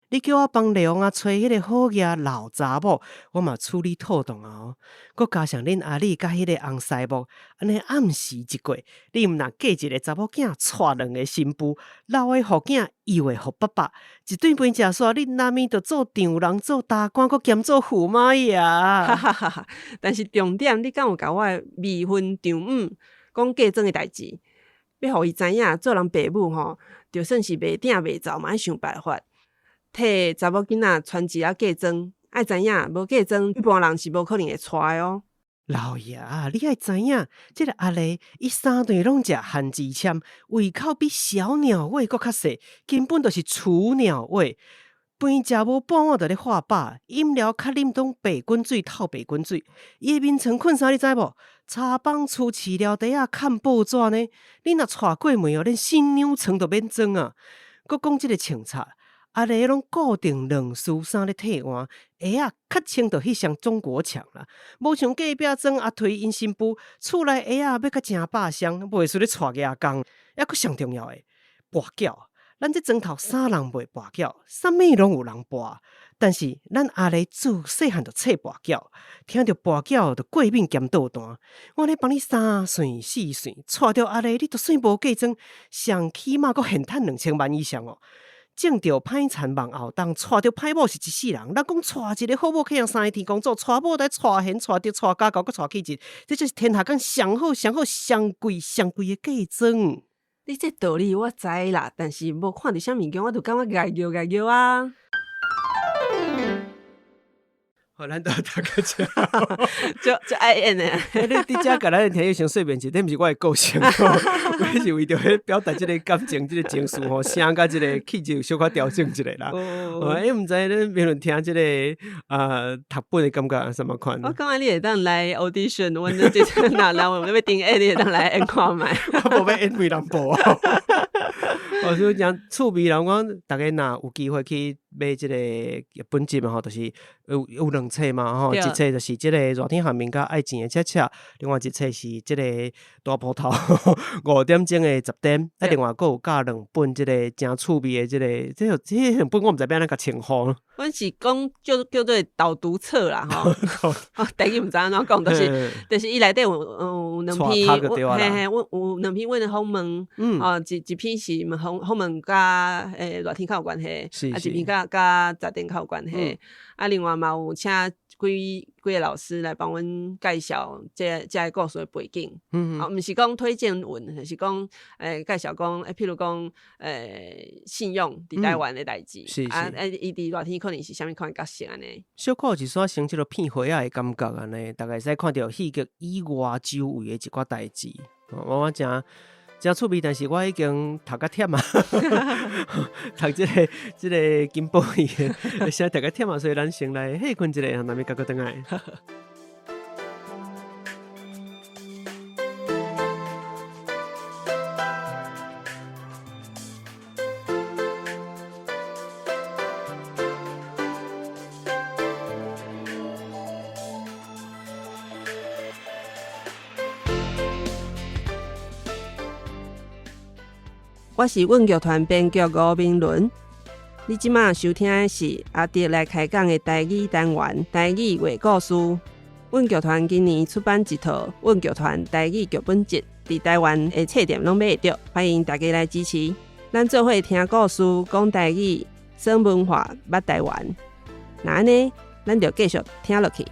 你叫我帮雷王啊找迄个好野老查某，我嘛处理妥当啊！佮加上恁阿丽甲迄个红师母，安尼暗时一过，你毋若嫁一个查某囝，娶2个新妇，老的互囝，幼的互爸爸，一顿饭食煞，你难免着做丈人、做大官，佮兼做驸马呀！哈哈哈哈！但是重点，你敢有甲我未婚丈母讲嫁妆的代志？要互伊知影，做人爸母吼，就算是袂顶袂走嘛，爱想办法。替查某囡仔传一下嫁妆，爱知影无嫁妆，一般人是无可能会娶的哦。老爷，你爱知影，即个阿丽，伊3顿拢食番薯签，胃口比小鸟胃搁较细，根本就是雏鸟胃。饭食无半碗就咧化饱，饮料较啉拢白滚水透白滚水。伊的眠床困啥你知无？茶房厝饲料袋啊，看报纸呢。你若娶过门连新娘床都免装啊！搁讲即个穿插。阿丽拢固定2丝衫咧替换，鞋啊较穿着迄双中国强啦，无像隔壁庄阿推因新妇，厝内鞋啊要较正百双，袂输咧带牙工，抑佫上重要诶，跋筊。咱这庄头3人袂跋筊，啥物拢有人跋。但是咱阿丽自细汉就册跋筊，听着跋筊就过敏兼倒弹。我咧帮你3算4算，娶着阿丽你就算无嫁妆，上起码佫现趁2000万以上哦。种着歹田梦后，当娶着歹某是一世人。咱讲娶一个好某去向三个天公做，娶某来娶贤，娶着娶家狗，佮娶起日，这就是天下间上好、上好、上贵、上贵的嫁妆。你这道理我知啦，但是无看到啥物件，我就感觉碍叫啊。好，咱都大家吃。就爱演的。你遮甲咱听友先说明一下，这毋是我的个性，我是为着迄表达即个感情、即个情绪吼，声甲即个气质小可调整一下啦。因毋知恁评论听即个读本的感觉什么款？我感觉你会当来 audition， 阮即阵若来我要顶 A， 你会当来演看觅。我无要演为人播啊。所以讲趣味人讲，大家若有机会去买即个日本集嘛吼，就是有两册嘛吼，一册就是即个热天寒眠甲爱情的车车，另外一册是即个大葡萄5点钟的10点，另外佫有教2本即个真趣味的即个，这两本我毋知要安怎甲称呼。阮是讲叫做导读册啦吼，第一毋知安怎讲，就是伊内底有两篇，嘿，有两篇阮的访问，一篇是访问甲热天较有关系，一篇甲10点较有关系，另外嘛有请几个老师来帮阮介绍这个故事的背景，毋是讲推荐文，是讲介绍讲，譬如讲信用伫台湾的代志，伊伫热天可能是啥物款角色安尼。小可一撮生即个片花仔的感觉安尼，大概会使看到戏剧以外周围的一寡代志。我真趣味，但是我已经读甲忝啊，读即个金宝义的，先读甲忝啊，所以咱先来歇困一下，然后咱再回来。我是阮剧团编剧吴明伦，你即马收听的是阿迪来开讲的台语单元台语话故事。阮剧团今年出版一套阮剧团台语剧本集，伫台湾的册店拢买得到，欢迎大家来支持。咱做伙听故事，讲台语，耍文化，捌台湾。那安尼，咱就继续听落去。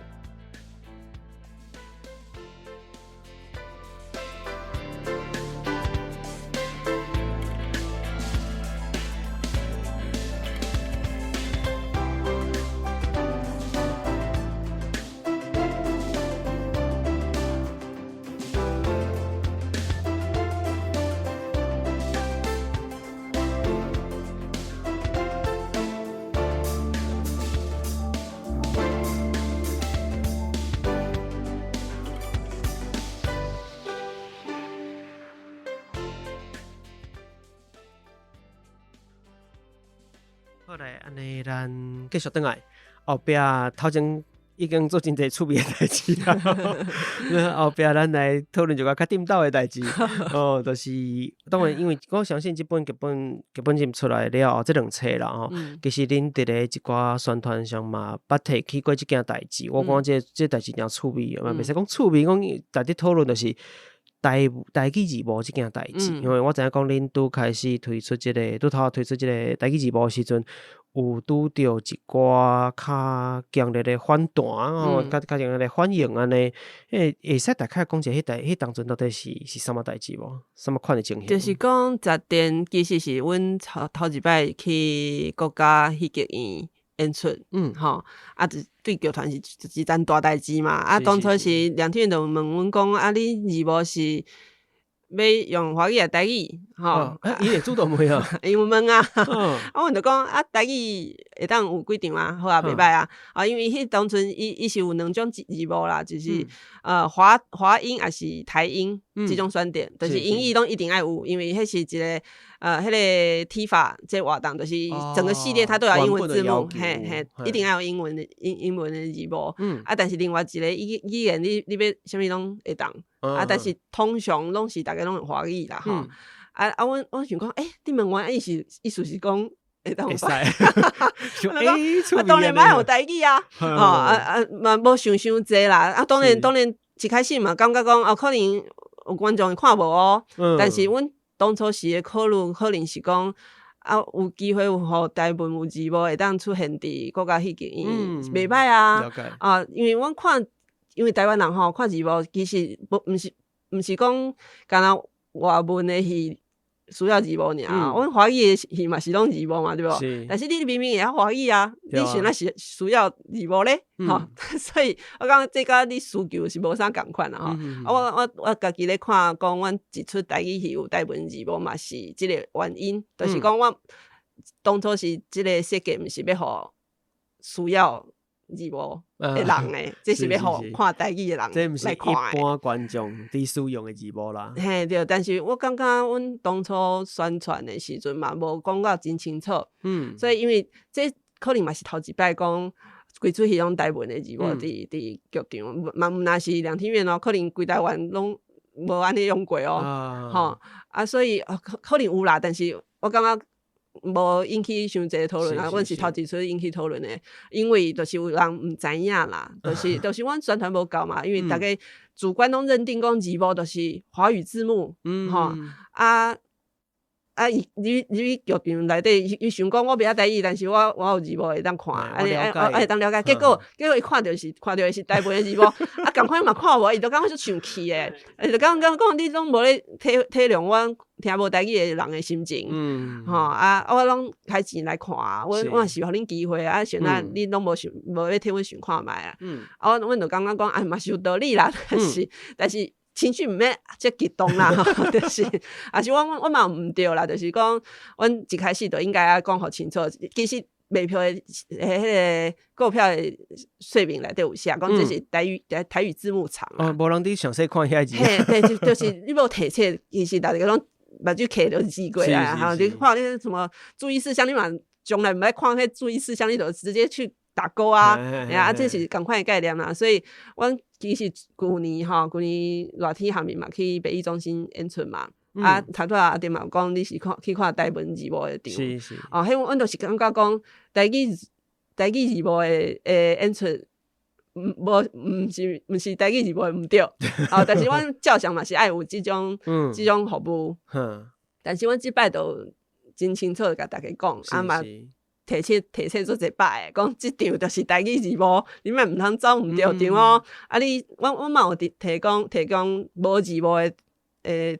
好来，安尼咱继续转来，后壁头前已经做真侪趣味的代志啦。后壁咱来讨论一个较顶斗的代志。就是当然，因为我相信这本剧本集出来了后，这两册啦吼，其实恁伫咧一寡宣传上嘛，捌提起过这件代志。我讲这代志真趣味，嘛袂使讲趣味，讲大家讨论就是。台语字幕这件代志，因为我知影讲恁拄开始推出拄头推出这个台语字幕的时阵，有拄着一寡较强烈的反弹较强烈的反应安尼，会使大概讲一下迄当阵到底是什么代志无？什么款的情形？就是讲10点其实是阮头一摆去国家戏剧院演出，对剧团是一件大代志嘛。当初是梁天就问阮讲，你字幕是要用华语还是台语？伊会主动问啊，因为问啊，阮就讲台语会当有几场啊？好啊，袂歹啊。因为迄当阵伊是有2种字幕啦，就是华音还是台音这种选点，就是英语拢一定爱有，因为迄是一个迄个踢法这活动，就是整个系列它都有英文字幕，一定要有英文的字幕。但是另外一个语言你要啥物拢会当，但是通常拢是大家拢用华语啦吼。我想讲，你问我意思是讲会当有台语，当然莫有台语啊，嘛无想济啦。当然一开始嘛感觉讲可能有观众看无但是阮当初时的考虑可能是讲啊，有机会互台湾有字幕会当出现伫国家戏剧院，袂歹啊。了解啊，因为阮看，因为台湾人吼看字幕，其实毋是讲干若外文的戏需要字幕尔，阮华语的戏嘛是拢字幕嘛，对无？但是你明明会晓华语啊，你选那是需要字幕咧，吼，所以我感觉这甲你需求是无啥共款啦，吼。我家己咧看，讲阮一出台语戏有台文字幕嘛，是即个原因，就是讲我当初是即个设计，毋是要互需要字幕的人诶，这是要互看台语的人来看这毋是一般观众伫使用的字幕啦。嘿，对，但是我感觉阮当初宣传的时阵嘛，无讲到真清楚。所以因为这可能嘛是头一摆讲规出戏用台文的字幕伫剧场，嘛毋若是两天院哦，可能规台湾拢无安尼用过哦。吼啊，所以可能有啦，但是我感觉无引起伤济讨论啊，阮是头一出引起讨论的，因为就是有人毋知影啦，就是阮宣传无够嘛，因为大家主观拢认定讲字幕就是华语字幕，吼你剧场内底伊想讲我袂晓台语，但是我有字幕会当看，安尼会当了解，结果伊看到的是台湾的字幕，啊，共款嘛看无，伊就感觉就生气诶，就讲你拢无咧体谅我听无台语的人的心情，我拢开钱来看啊，我也是互恁机会啊，现在恁拢无咧替阮想看觅啊，阮就感觉讲嘛是有道理啦，但是。情绪毋免遮激动啦，就是也是我嘛毋对啦，就是讲阮一开始就应该要讲互清楚，其实卖票的迄个购票的说明内底有写，讲这是台语字幕场啊，无人伫详细看遐字，嘿，就是你无提切，其实大家拢目睭摕着字过来啊，你看那什么注意事项，你嘛从来毋爱看迄注意事项，你就直接去打勾啊，这是同款的概念啦，所以阮其实旧年热天下面嘛去北艺中心演出嘛，头拄阿弟嘛讲你是去看台文字幕的场，迄阮就是感觉讲台语字幕的演出，毋是台语字幕毋对，但是阮照常嘛是爱有即种服务，但是阮即摆就真清楚甲大家讲，嘛。提醒做一摆，讲即场就是台语字幕，你嘛毋通走毋对场哦。我嘛有提供无字幕的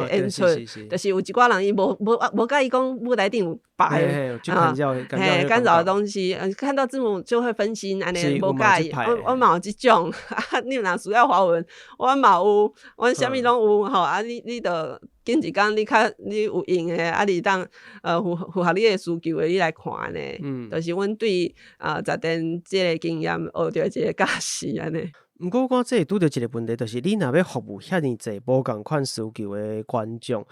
演出，就是有一寡人伊无介意讲舞台顶有摆干扰的东西，看到字幕就会分心，安尼无介意。我嘛有即种，你若需要华文，我嘛有，我啥物拢有吼。你着紧一工，你有用的，你当符合你的需求的，你来看呢。就是阮对十点即个经验学着一个价值安尼。毋过我讲这拄着一个问题，就是你若要服务遐尼济无共款需求的观众，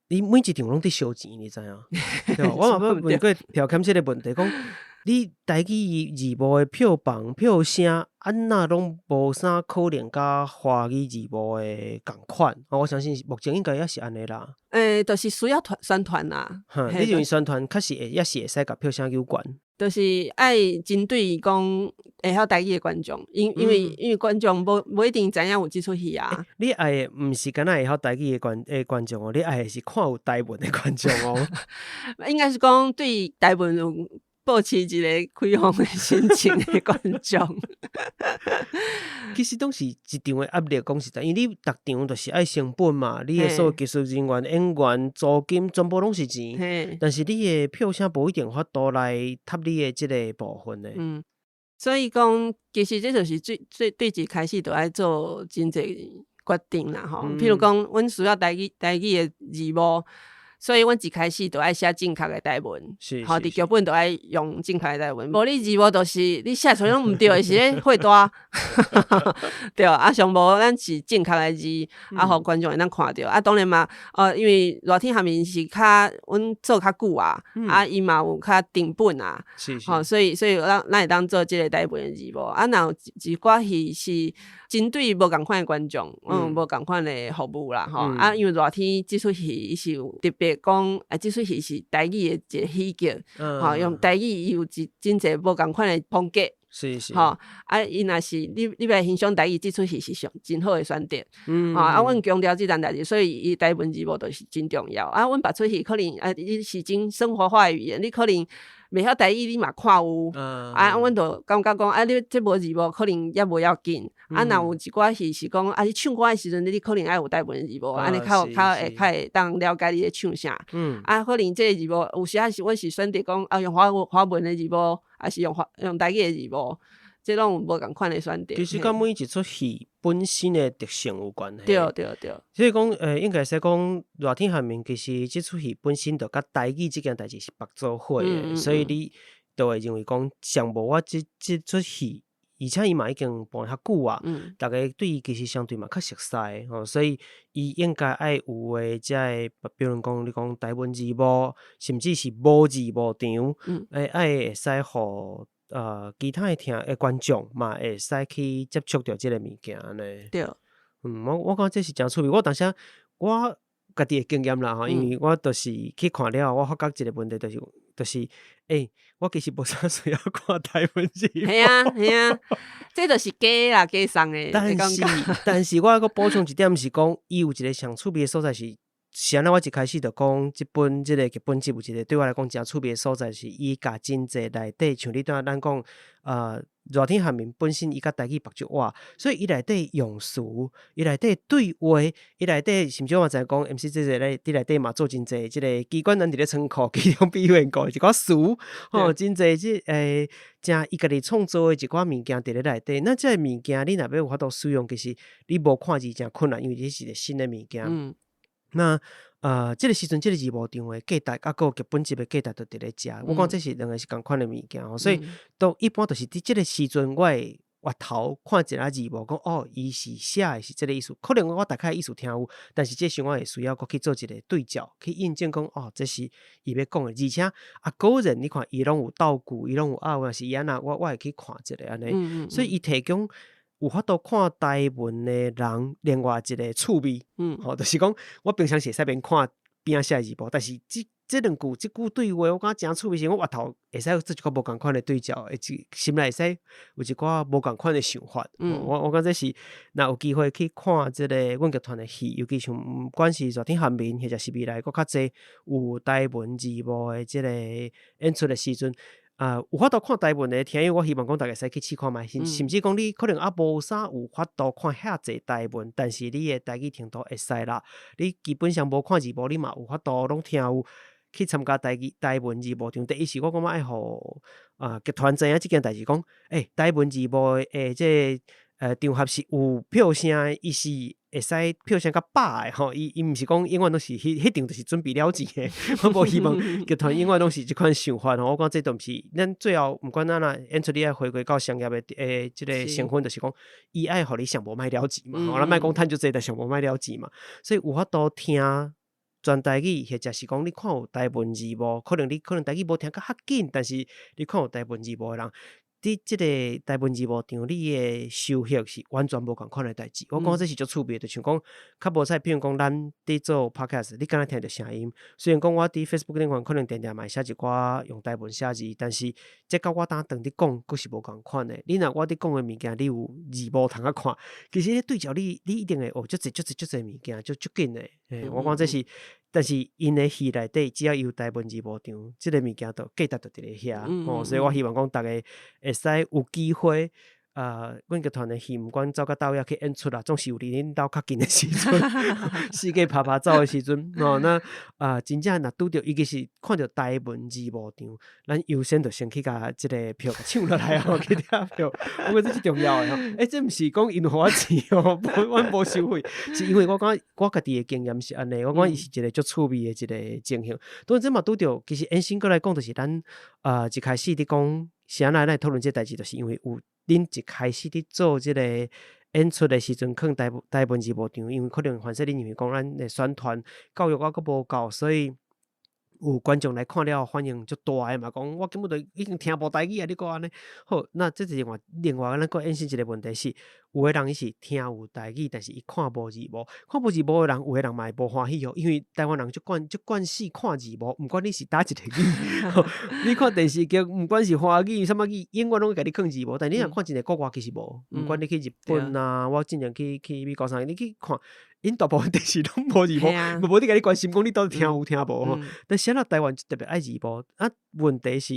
你每一场拢伫烧钱，你知影？对，我嘛要问过朴欠这个问题，讲你台语字幕的票房票声，那拢无啥可能甲华语字幕的共款？我相信目前应该也是安尼啦。就是需要宣传啦。你认为宣传确实也是会使甲票声有关？就是爱针对讲会晓台语的观众，因为观众无一定知影有即出戏啊。你爱的毋是敢若会晓台语的观众哦，你爱的是看有台文的观众哦。应该是讲对台文有保持一个开放的心情的观众。其实拢是一场的压力，讲实在，因为你逐场就是爱成本嘛，你的所有技术人员、演员、租金全部拢是钱，但是你的票声无一定法度来插你的即个部分的。所以讲，其实这就是最一开始就爱做真济决定啦吼。譬如讲，阮需要台语的字幕。所以，阮一开始就爱写正确的台文，吼，伫剧本就爱用正确的台文。无你字幕就是你写出来拢毋对的，是咧会大，对啊。上无咱是正确的字，互观众会当看着。当然嘛，因为热天下面是阮做较久啊，伊嘛有较定本啊，吼，所以咱会当做即个台文的字幕。若有一寡戏是针对无共款的观众，无共款的服务啦，吼。因为热天即出戏是有特别。讲即出戏是台语的一个喜剧，用台语有真侪无共款的风格，是是，吼，伊若是你要欣赏台语，即出戏是上真好诶选择。嗯，阮强调即件代志，所以伊台文字幕就是真重要。阮别出戏可能你是真生活化诶语言，你可能袂晓台语，你嘛看有。阮就感觉讲你即无字幕可能也无要紧。若有一寡戏是讲你唱歌诶时阵，你可能爱有台文字幕，安尼较会当了解你咧唱啥。可能即个字幕有时仔是阮是选择讲用华文诶字幕，还是用台语诶字幕。即拢有无共款诶选择。其实甲每一出戏本身诶特性有关系。对。所以讲应该使讲热天寒眠，其实即出戏本身就甲台语即件代志是绑做伙诶，所以你就会认为讲上无我即出戏，而且伊嘛已经播较久啊，大家对伊其实相对嘛较熟悉吼，所以伊应该爱有诶，才会比如讲你讲台文字幕，甚至是无字幕场，会使互其他诶观众嘛会使去接触到即个物件呢。对。我感觉这是真趣味。我当时我家己诶经验啦吼，因为我就是去看了，我发觉一个问题就是我其实无啥需要看台文字幕。系啊，这就是假啦，假送诶。但是我搁补充一点是讲，伊有一个上趣味诶所在是安怎？我一开始就讲，即个剧本集有一个对我来讲真趣味诶所在是，伊甲真济内底像你咱讲热天寒眠本身伊甲台语绑就哇，所以伊内底用词，伊内底对话，伊内底甚至我知讲 MC 这个咧，伫内底嘛做真济即个机关人伫咧仓库，其中比如讲一寡词吼，真济正伊家己创造诶一寡物件伫咧内底。那这物件你若要有法度使用，其实你无看字真困难，因为这是一个新诶物件。那即个时阵，即个字幕场诶价值，还有剧本集诶价值，都伫咧遮。我讲这是两个是共款诶物件吼，所以都一般都是伫即个时阵，我会回头看一下字幕，讲伊是写诶是即个意思。可能我大概意思听有，但是这时我会需要去做一个对照，去印证讲这是伊要讲诶。而且个人你看伊拢有道具，伊拢有或是伊安那，我会去看一个安尼。所以伊提供有法度看台文诶人，另外一个趣味，就是讲我平常是会使免看边仔写字幕，但是这两句对话，我感觉真趣味，是我回头会使做一个无共款诶对照，心内会使有一寡无共款诶想法。我感觉这是若有机会去看即个阮剧团诶戏，尤其像不管是热天寒眠，或者是未来搁较济有台文字幕诶即个演出诶时阵。有法度看台文诶听友，我希望讲大家使去试看觅，甚至讲你可能无啥有法度看遐济台文，但是你诶台语程度会使啦。你基本上无看字幕，你嘛有法度拢听有去参加台文字幕场。第一是我感觉爱互剧团知影即件代志，讲台文字幕诶即场合是有票声，伊是会使票声较饱诶吼，伊毋是讲永远拢是迄场就是准备了钱诶。我无希望剧团永远拢是即款想法吼。我讲这都毋是咱最后毋管咱若演出，你爱回归到商业诶即个成分，就是讲伊爱互你上无卖了钱嘛。咱莫讲趁足济，但上无卖了钱嘛。所以有法度听全台语，或者是讲你看有台文字幕，可能台语无听较紧，但是你看有台文字幕诶人。伫即个台文字幕场，你诶收获是完全无共款诶代志。我讲这是足趣味，就像讲较无采，比如讲咱伫做 podcast， 你敢若听着声音。虽然讲我伫 Facebook 顶可能定嘛写一寡用台文写字，但是这甲我当你讲，佫是无共款诶。你若我伫讲诶物件，你有字幕通看，其实对照你一定会足济物件，足紧诶。我讲这是。但是因诶戏内底，只要有台文字幕场，即个物件都价值就伫咧遐。所以我希望讲大家会使有机会，阮剧团诶戏，毋管走到倒尾去演出啦，总是有离恁兜较近诶时阵，世界拍走诶时阵。那真正若拄着，尤其是看着台文字幕场，咱优先就先去甲即个票抢落来去听票。我觉得这是重要诶这毋是讲因花钱阮无收费，是因为我感觉我家己诶经验是安尼。我感觉伊是一个足趣味诶一个情形。当然这嘛拄着，其实延伸过来讲，就是咱一开始伫讲是安那讨论这代志，就是因为有恁一开始伫做即个演出诶时阵，可能台文字幕场，因为可能反正恁认为讲咱诶宣传教育还佫无够，所以有观众来看了反应足大诶嘛，讲我根本就已经听无台语啊，你讲安尼。好，那这是另外咱个衍生一个问题是，有诶人伊是听有台语，但是伊看无字幕，看无字幕诶人，有诶人嘛会无欢喜哦，因为台湾人足惯势看字幕，毋管你是倒一个语，你看电视剧，毋管是华语、什么语，永远拢会甲你放字幕，但你若看一个国外其实无，毋管你去日本啊，我之前去美国啥，你去看。因大部分电视拢无字幕，无你甲你关心讲你到底听有听无吼。但是咱台湾就特别爱字幕啊。问题是，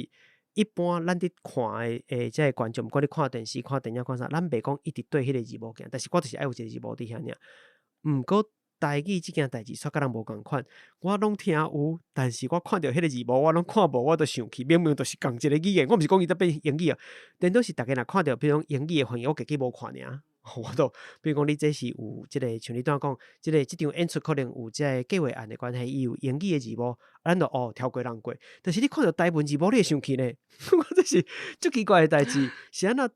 一般咱伫看诶即个观众，毋管你看电视、看电影、看啥，咱袂讲一直对迄个字幕行。但是我就是爱有一个字幕伫遐尔。毋过台语即件代志煞甲人无共款，我拢听有，但是我看到迄个字幕，我拢看无，我都生气。明明就是共一个语言，我毋是讲伊在变英语啊，但都是逐个若看到，比如讲英语诶翻译，我家己无看尔。我都，比如讲你这是有即个，像你刚讲，即场演出可能有即个计划案的关系，伊有英语的字幕，咱就跳过人过。但是你看到台文字幕，你会生气呢？我这是足奇怪的代志。是安那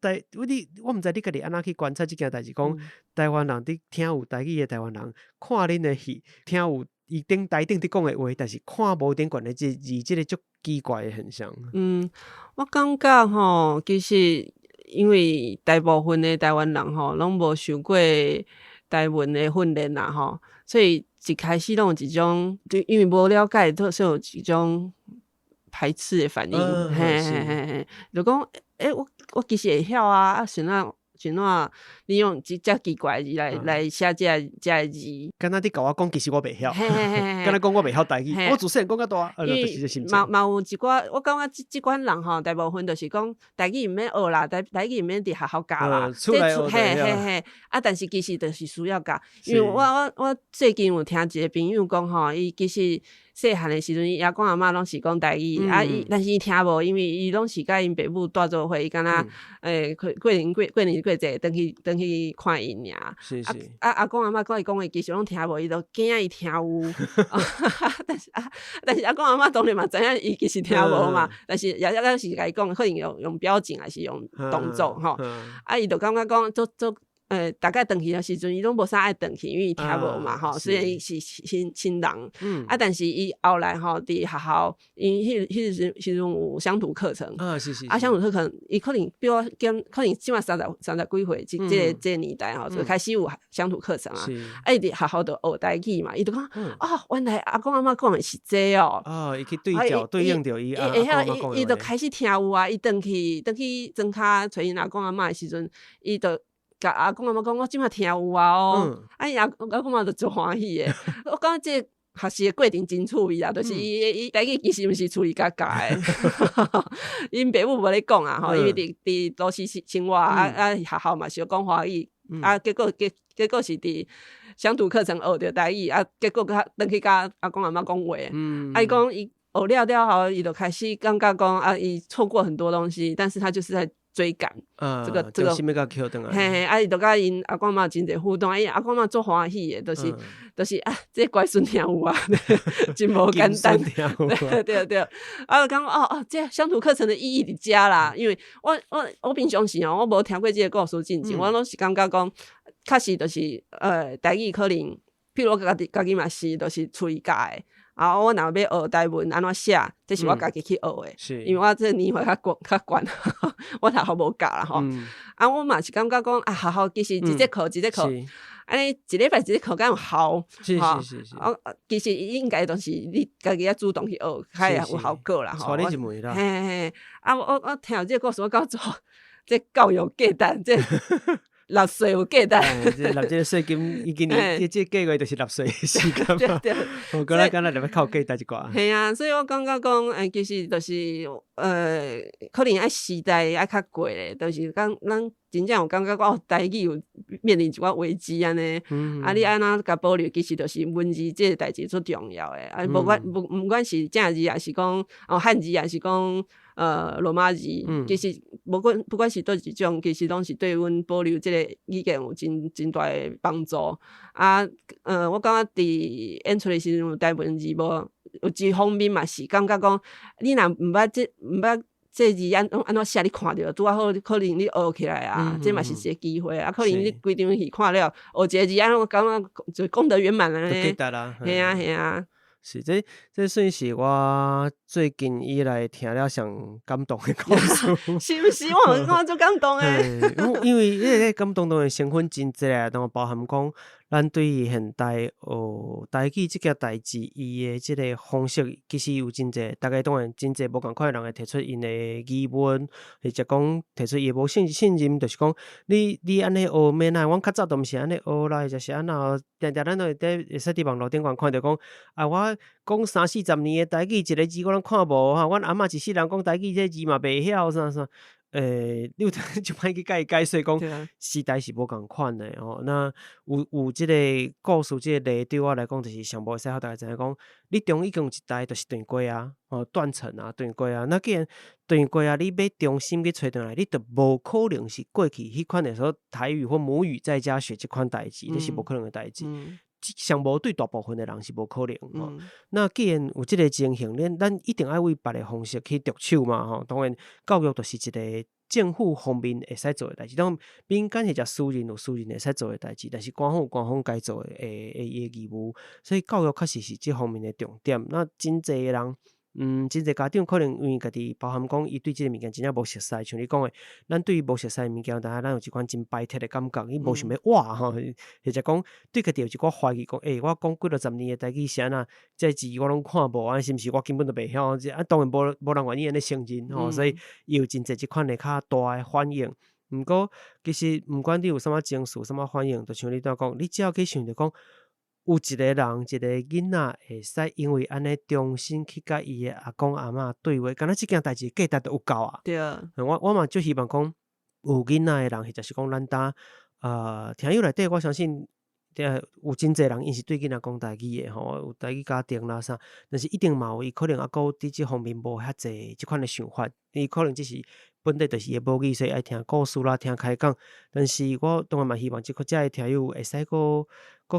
我毋知你家己安那去观察即件代志，讲台湾人伫听有台语的台湾人，看恁的戏，听有伊台顶伫讲的话，但是看无顶悬的字，即个足奇怪的现象。我感觉吼，其实。因为大部分的台湾人吼，拢无受过台文的训练啦吼，所以一开始拢有一种，因为无了解，所以有一种排斥的反应。嘿，就讲，我其实会晓啊，像怎你用遮奇怪的字来写遮个字，敢若你甲我讲，其实我袂晓，敢若讲我袂晓台语，我自细讲较大，因为嘛有一寡，我感觉即款人吼，大部分就是讲台语毋免学啦，台语毋免伫学校教啦，嘿，但是其实就是需要教，因为我最近有听一个朋友讲吼，伊其实。细汉的时阵，伊阿公阿嬷拢是讲台语，但是伊听无，因为伊拢是甲因爸母带做伙，伊敢若过年过节，登去看因尔。是。阿公阿嬷甲伊讲的，其实拢听无，伊都惊伊听有。但是阿公阿嬷当然嘛知影伊其实听无嘛，但是也是甲伊讲，可能用表情还是用动作吼。伊就感觉讲做。大概回去的时阵，伊拢无啥爱回去，因为伊听无嘛吼。虽然伊是新人，但是伊后来吼伫学校，因迄时阵有乡土课程，是。乡土课程，伊可能比我可能起码30几岁，这个年代吼就开始有乡土课程啊。伊伫学校就学台语嘛，伊就讲原来阿公阿嬷讲的是这哦。伊去对应着伊阿公阿嬷讲的。伊就开始听有啊，伊回去庄骹找因阿公阿嬷的时阵，伊就。甲阿公阿嬷讲，我即马听有啊伊阿公阿嬷就足欢喜诶。我感觉这学习诶过程真趣味啊，就是伊台语其实毋是厝里家教诶，因爸母无咧讲啊吼，因为伫都市生活学校嘛是讲华语，结果是伫乡土课程学着台语，结果回去甲阿公阿嬷讲话，伊讲伊学了后，伊就开始感觉讲伊错过很多东西，但是他就是在。追赶这个，嘿，伊就甲因阿公阿嬷真侪互动，阿公阿嬷足欢喜诶，就是这乖孙听有啊，真无简单，对，就讲这乡土课程的意义伫遮啦，因为我平常时我无听过这个故事进前，我拢是感觉讲，确实就是台语可能，譬如我家己嘛是，就是厝里教诶。我若要学台文安怎写，这是我家己去学的，因为我这年岁较悬，我学校无教啦吼。我嘛是感觉讲学校其实一节课，安尼一礼拜一节课敢有效，是。其实应该都是你家己要主动去学，较会有效果啦吼。带你一门啦。嘿，我听到这个故事，我感觉这教育价值这。60岁有价值，纳这个税金已经这个月就是60岁的时间嘛。我刚才入要靠价值一寡。系啊，所以我感觉讲，其实就是可能爱时代爱较过咧，就是讲咱真正有感觉讲台语有面临一寡危机安尼。你安怎甲保留，其实就是文字这个代志最重要诶。不管是正字还是讲汉字还是讲。罗马字，其实不管是对一种，其实拢是对阮保留这个语言有真大的帮助。我感觉伫演出的时阵有台文字无，有一方面嘛是感觉讲，你若毋捌这字安怎写，你看着拄啊好，可能你学起来啊，这嘛是一个机会啊。可能你规场戏看了，学一个字，我感觉就功德圆满了呢。就记得啦。系啊。是这算是我最近以来听了上感动的故事。是毋是？我足感动诶。因为迄个感动当然成分真侪啊，当包含讲咱对于现代台语即件代志，伊的即个方式其实有真侪，大家当然真侪无共款的人会提出因的疑问，或者讲提出伊无信任，就是讲你安尼学免啊？阮较早都毋是安尼学啦，或者是安那定咱都会使伫网络顶看着讲啊，我讲30-40年的台语，一个字我拢看无哈，阮阿嬷一世人讲台语，这字嘛袂晓啥。你有就歹去甲伊解释讲，时代是无共款的吼。那有即个故事，即个例对我来讲，就是上无会使互大家知影讲，你中已经有一代就是断过啊，断层啊，断过啊。那既然断过啊，你要重新去找回来，你就无可能是过去迄款的时候台语或母语在家学即款代志，这是无可能的代志。上无对大部分的人是无可能。那既然有即个情形，咱一定爱为别个方式去着手嘛。当然，教育就是一个政府方面会使做的代志，当民间或者私人有私人会使做的代志，但是官方有官方该做的义务，所以教育确实是这方面的重点。那真侪的人。真侪家长可能因为家己包含讲，伊对即个物件真正无熟悉，像你讲的，咱对于无熟悉的物件，但咱有一款真排斥的感觉，伊无想要哇吼，或者讲对家己有一寡怀疑，讲我讲几落10年的台语是安那，这字我拢看无，是毋是我根本都袂晓？当然无人愿意安尼承认所以伊有真侪即款的较大的反应。毋过其实毋管你有啥物情绪、啥物反应，就像你拄讲，你只要去想着讲。有一个人，一个囡仔会使因为安尼重新去甲伊的阿公阿嬷对话，敢若即件代志价值都有够啊！对啊，我嘛就希望讲有囡仔的人，或者是讲咱听友内底，我相信有真侪人因是对囡仔讲台语的有台语家庭啦啥，但是一定嘛有伊可能还佫伫即方面无遐济即款的想法，伊可能只是本地就是伊的母语，所以爱听故事啦，听开讲。但是我当然嘛希望即个听友会使佫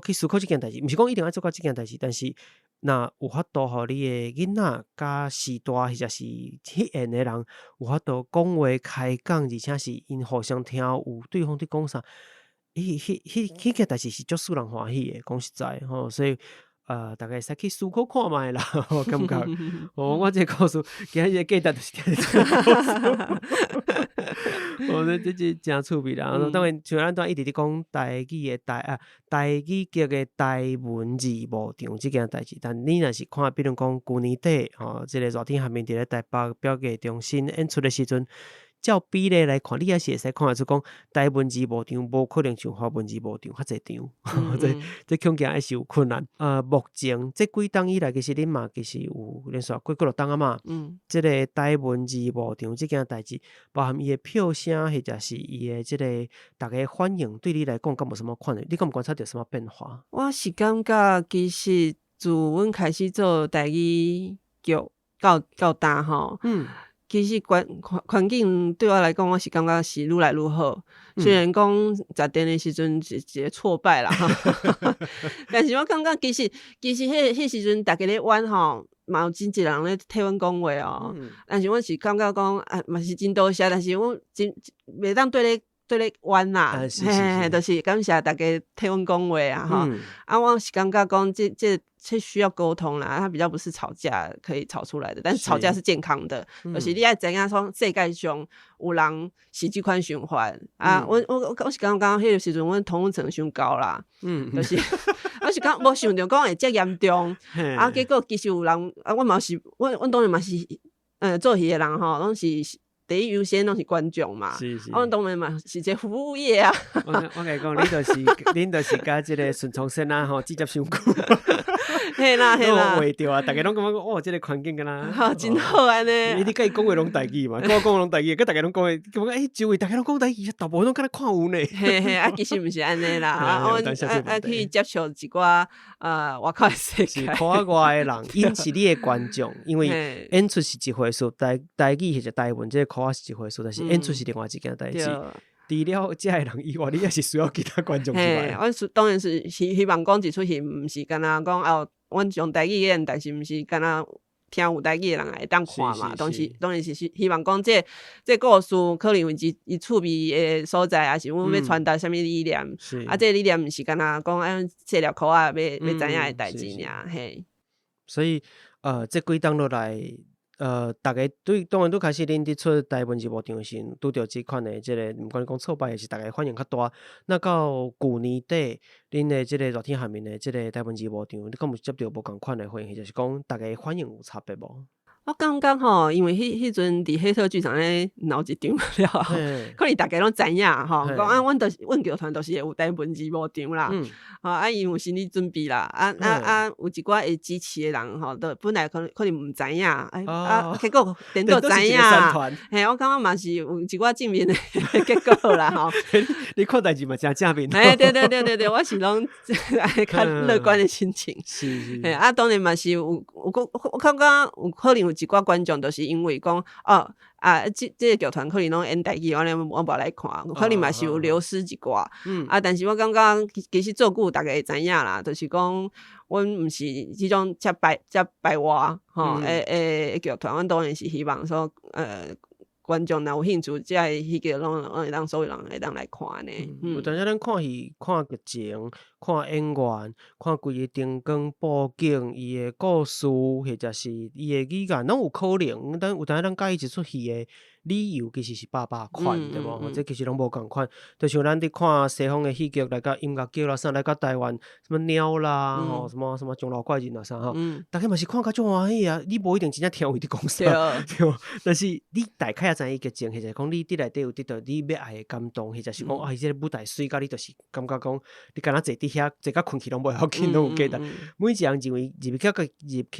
去思考即件代志，毋是讲一定要做到即件代志，但是若有法度互你的囡仔甲时大或者是迄缘的人有法度讲话开讲，而且是因互相听有对方伫讲啥，迄件代志是足使人欢喜的，讲实在所以。大家会使去思考看觅啦，感觉我这个故事今日价值就是听这个故事，这真趣味啦。当然，像咱都一直伫讲台语的台语剧的台文字幕场这件代志，但你若是看，比如讲旧年底这个热天下面伫咧台北表艺中心演出的时阵。照比例来看，你也是会使看得出讲台文字幕场无可能像华文字幕场较侪场，这恐惊还是有困难。目前这几档以来，其实恁嘛其实有连续几落档啊嘛。这个台文字幕场这件代志，包含伊的票声，或者是伊的这个大家反应，对你来讲敢有什么看？你敢观察到什么变化？我是感觉其实自阮开始做台语剧到大吼。其实环境对我来讲，我是感觉是愈来愈好。虽然讲十点的时阵是一个挫败啦，但是我感觉其实迄时阵大家咧玩吼，嘛有真侪人咧替阮讲话但是阮是感觉讲嘛是真多谢，但是阮真袂当对咧玩啦，就是感谢大家替阮讲话我是感觉讲这需要沟通啦，它比较不是吵架可以吵出来的，但是吵架是健康的，就是你要知影说世界上有人是这款循环我是感觉迄个时阵阮同温层伤高啦，就是我是感觉无想到讲会遮严重结果其实有人阮嘛是阮当然嘛是做戏的人拢是。第一优先拢是观众嘛，阮当然嘛是一个服务业啊。我甲你讲，恁就是甲即个孙聪先直接伤久。嘿啦，话着啊，大家拢感觉即个环境敢若真好安尼。你甲伊讲话拢台语嘛，跟我讲拢台语，甲大家拢讲话，周围大家拢讲台语，大部分拢敢若看有呢。其实毋是安尼啦，去接受一寡外口的世界，是看外的人，因是你的观众，因为演出是一回事，台语或者台文这个是一回事，但是演出是另外一件代志。除了这个人以外，你也是需要其他观众之外。我当然是希望讲一出戏，毋是干那讲阮用台语演，但是毋是干那听有台语的人会当看嘛。当然是希望讲这故事可能有伊趣味的所在，也是阮要传达什么理念。这理念毋是干那讲细粒口要知影的代志尔。所以这几档落来。大家当然都开始恁伫出台文字幕场的时候，拄着即款的即个，毋管讲挫败，还是大家反应较大。那到旧年底，恁的即个热天下面的即个台文字幕场，你敢有接到无共款的反应，就是讲大家反应有差别无？我感觉吼，因为迄阵伫黑特剧场咧闹一场了，可能大家拢知影吼，讲阮剧团都是会有台文字幕场啦，因为有心理准备啦，有一寡会支持的人吼，都本来可能毋知影，结果电到知影，嘿，我感觉嘛是有一寡正面的结果啦吼。你看代志嘛真正面。对，我是拢较乐观的心情。是。当然嘛是有我感觉有可能有一寡观众，就是因为讲这个剧团可能拢演台语，我无来看，可能嘛是有流失一寡。但是我感觉其實做久大家会知影啦，就是讲阮毋是即种遮排外吼剧团，阮当然是希望说观众若有兴趣，即个戏剧拢会当所有人会当来看呢。有当时咱看戏、看剧情、看演员、看规个灯光布景、伊的故事，或者是伊的语言，拢有可能。但有当时咱介意一出戏的理由，其实是百款，对无？这其实拢无共款。就像咱伫看西方的戏剧，来甲音乐剧啦，啥来甲台湾什么鸟啦，吼什么钟楼怪人啦啥吼，大家嘛是看甲足欢喜啊！你无一定真正听伊伫讲啥，对。但是你大概也知影剧情，或者讲你伫内底有得到你要爱的感动，或者是讲伊这个舞台水，甲你就是感觉讲，你敢若坐伫遐，坐甲困去拢无要紧，拢有价值。每一人认为入去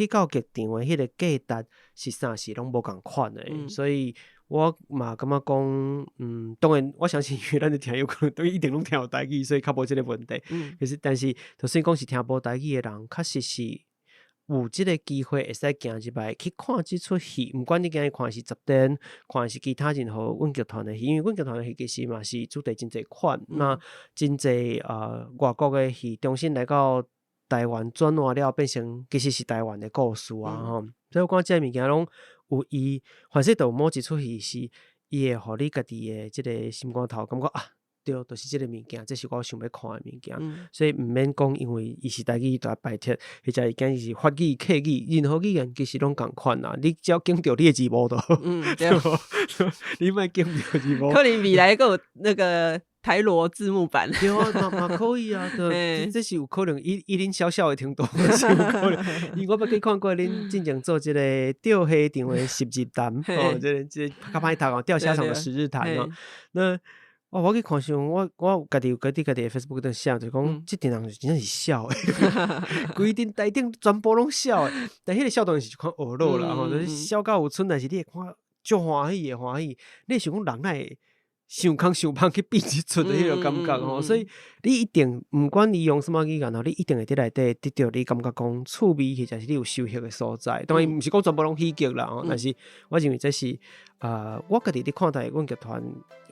到剧场的迄个价值是啥是拢无共款的，所以。我嘛感觉讲，当然我相信咱的听友可能都一定拢听有台语，所以较无即个问题。可是，但是就算讲是听无台语的人，确实是有即个机会会使行入来去看即出戏。毋管你今日看是十点，看是其他任何阮剧团的戏，因为阮剧团的戏其实嘛是主题真侪款，那真侪外国的戏重新来到台湾转换了，变成其实是台湾的故事啊吼。所以我讲即个物件拢。有伊，凡是有某一出戏是，伊会互你家己的即个心肝头感觉对，就是即个物件，这是我想要看的物件，所以毋免讲，因为伊是台语大摆贴，或者伊今日是法语、客语，任何语言其实拢共款啦。你只要经着你的字幕就好，对，你莫经着字幕。可能未来有那个台罗字幕版，对啊，嘛可以啊，这是有可能，伊恁小小的程度是有可能。因为我捌去看过恁进前做即个钓虾场的十日谈，这较歹读钓虾场的十日谈哦。那我去看上，我家己有家己的 Facebook 顶写，就讲即阵人真正是笑诶，规阵台顶全部拢笑诶。但迄个笑当然是一款恶乐啦，吼，就是笑到有剩，但是你会看足欢喜的欢喜。你想讲人哪会？想空想胖去变一出的迄个感觉吼，所以你一定毋管你用什么语言吼，你一定会伫内底得到你感觉讲趣味，或者是你有收获的所在。当然毋是讲全部拢喜剧啦吼，但是我认为这是我家己伫看待阮剧团，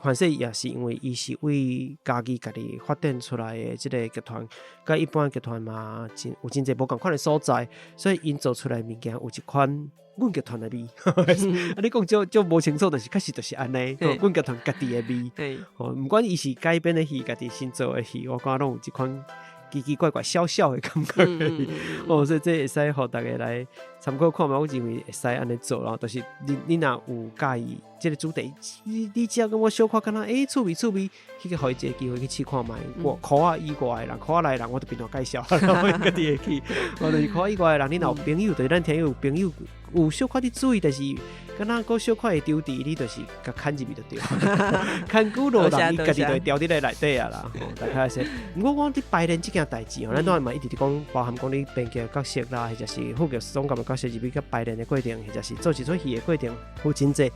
反正也是因为伊是为家己发展出来的即个剧团，甲一般剧团嘛有真侪无共款的所在，所以因做出来物件有一款。阮剧团的味，你讲就无清楚，但是确实就是安尼。阮剧团家己的味，毋管伊是改编的戏，家己新做的戏，我感觉拢有一款奇奇怪怪、小小的感觉。所以这会使互大家来参考看嘛。我认为会使安尼做啦，就是你若有介意即个主题，你只要跟我小看，敢若趣味，去互伊一个机会去试看卖。考啊以外的人，考内人，我就边度介绍，我家己会去。就是考以外的人，你若有朋友，就是咱听有朋友。有小可的注意，但是敢若个小可的丢伫，你就是甲牵入去就对。牵久了，人伊家己就会掉伫咧内底啊啦。大概是，毋过讲你排练即件代志，咱当然嘛一直伫讲，包含讲你编剧角色啦，或者是副剧总监的角色入去甲排练的过程，或者是做一出戏的过程，有真济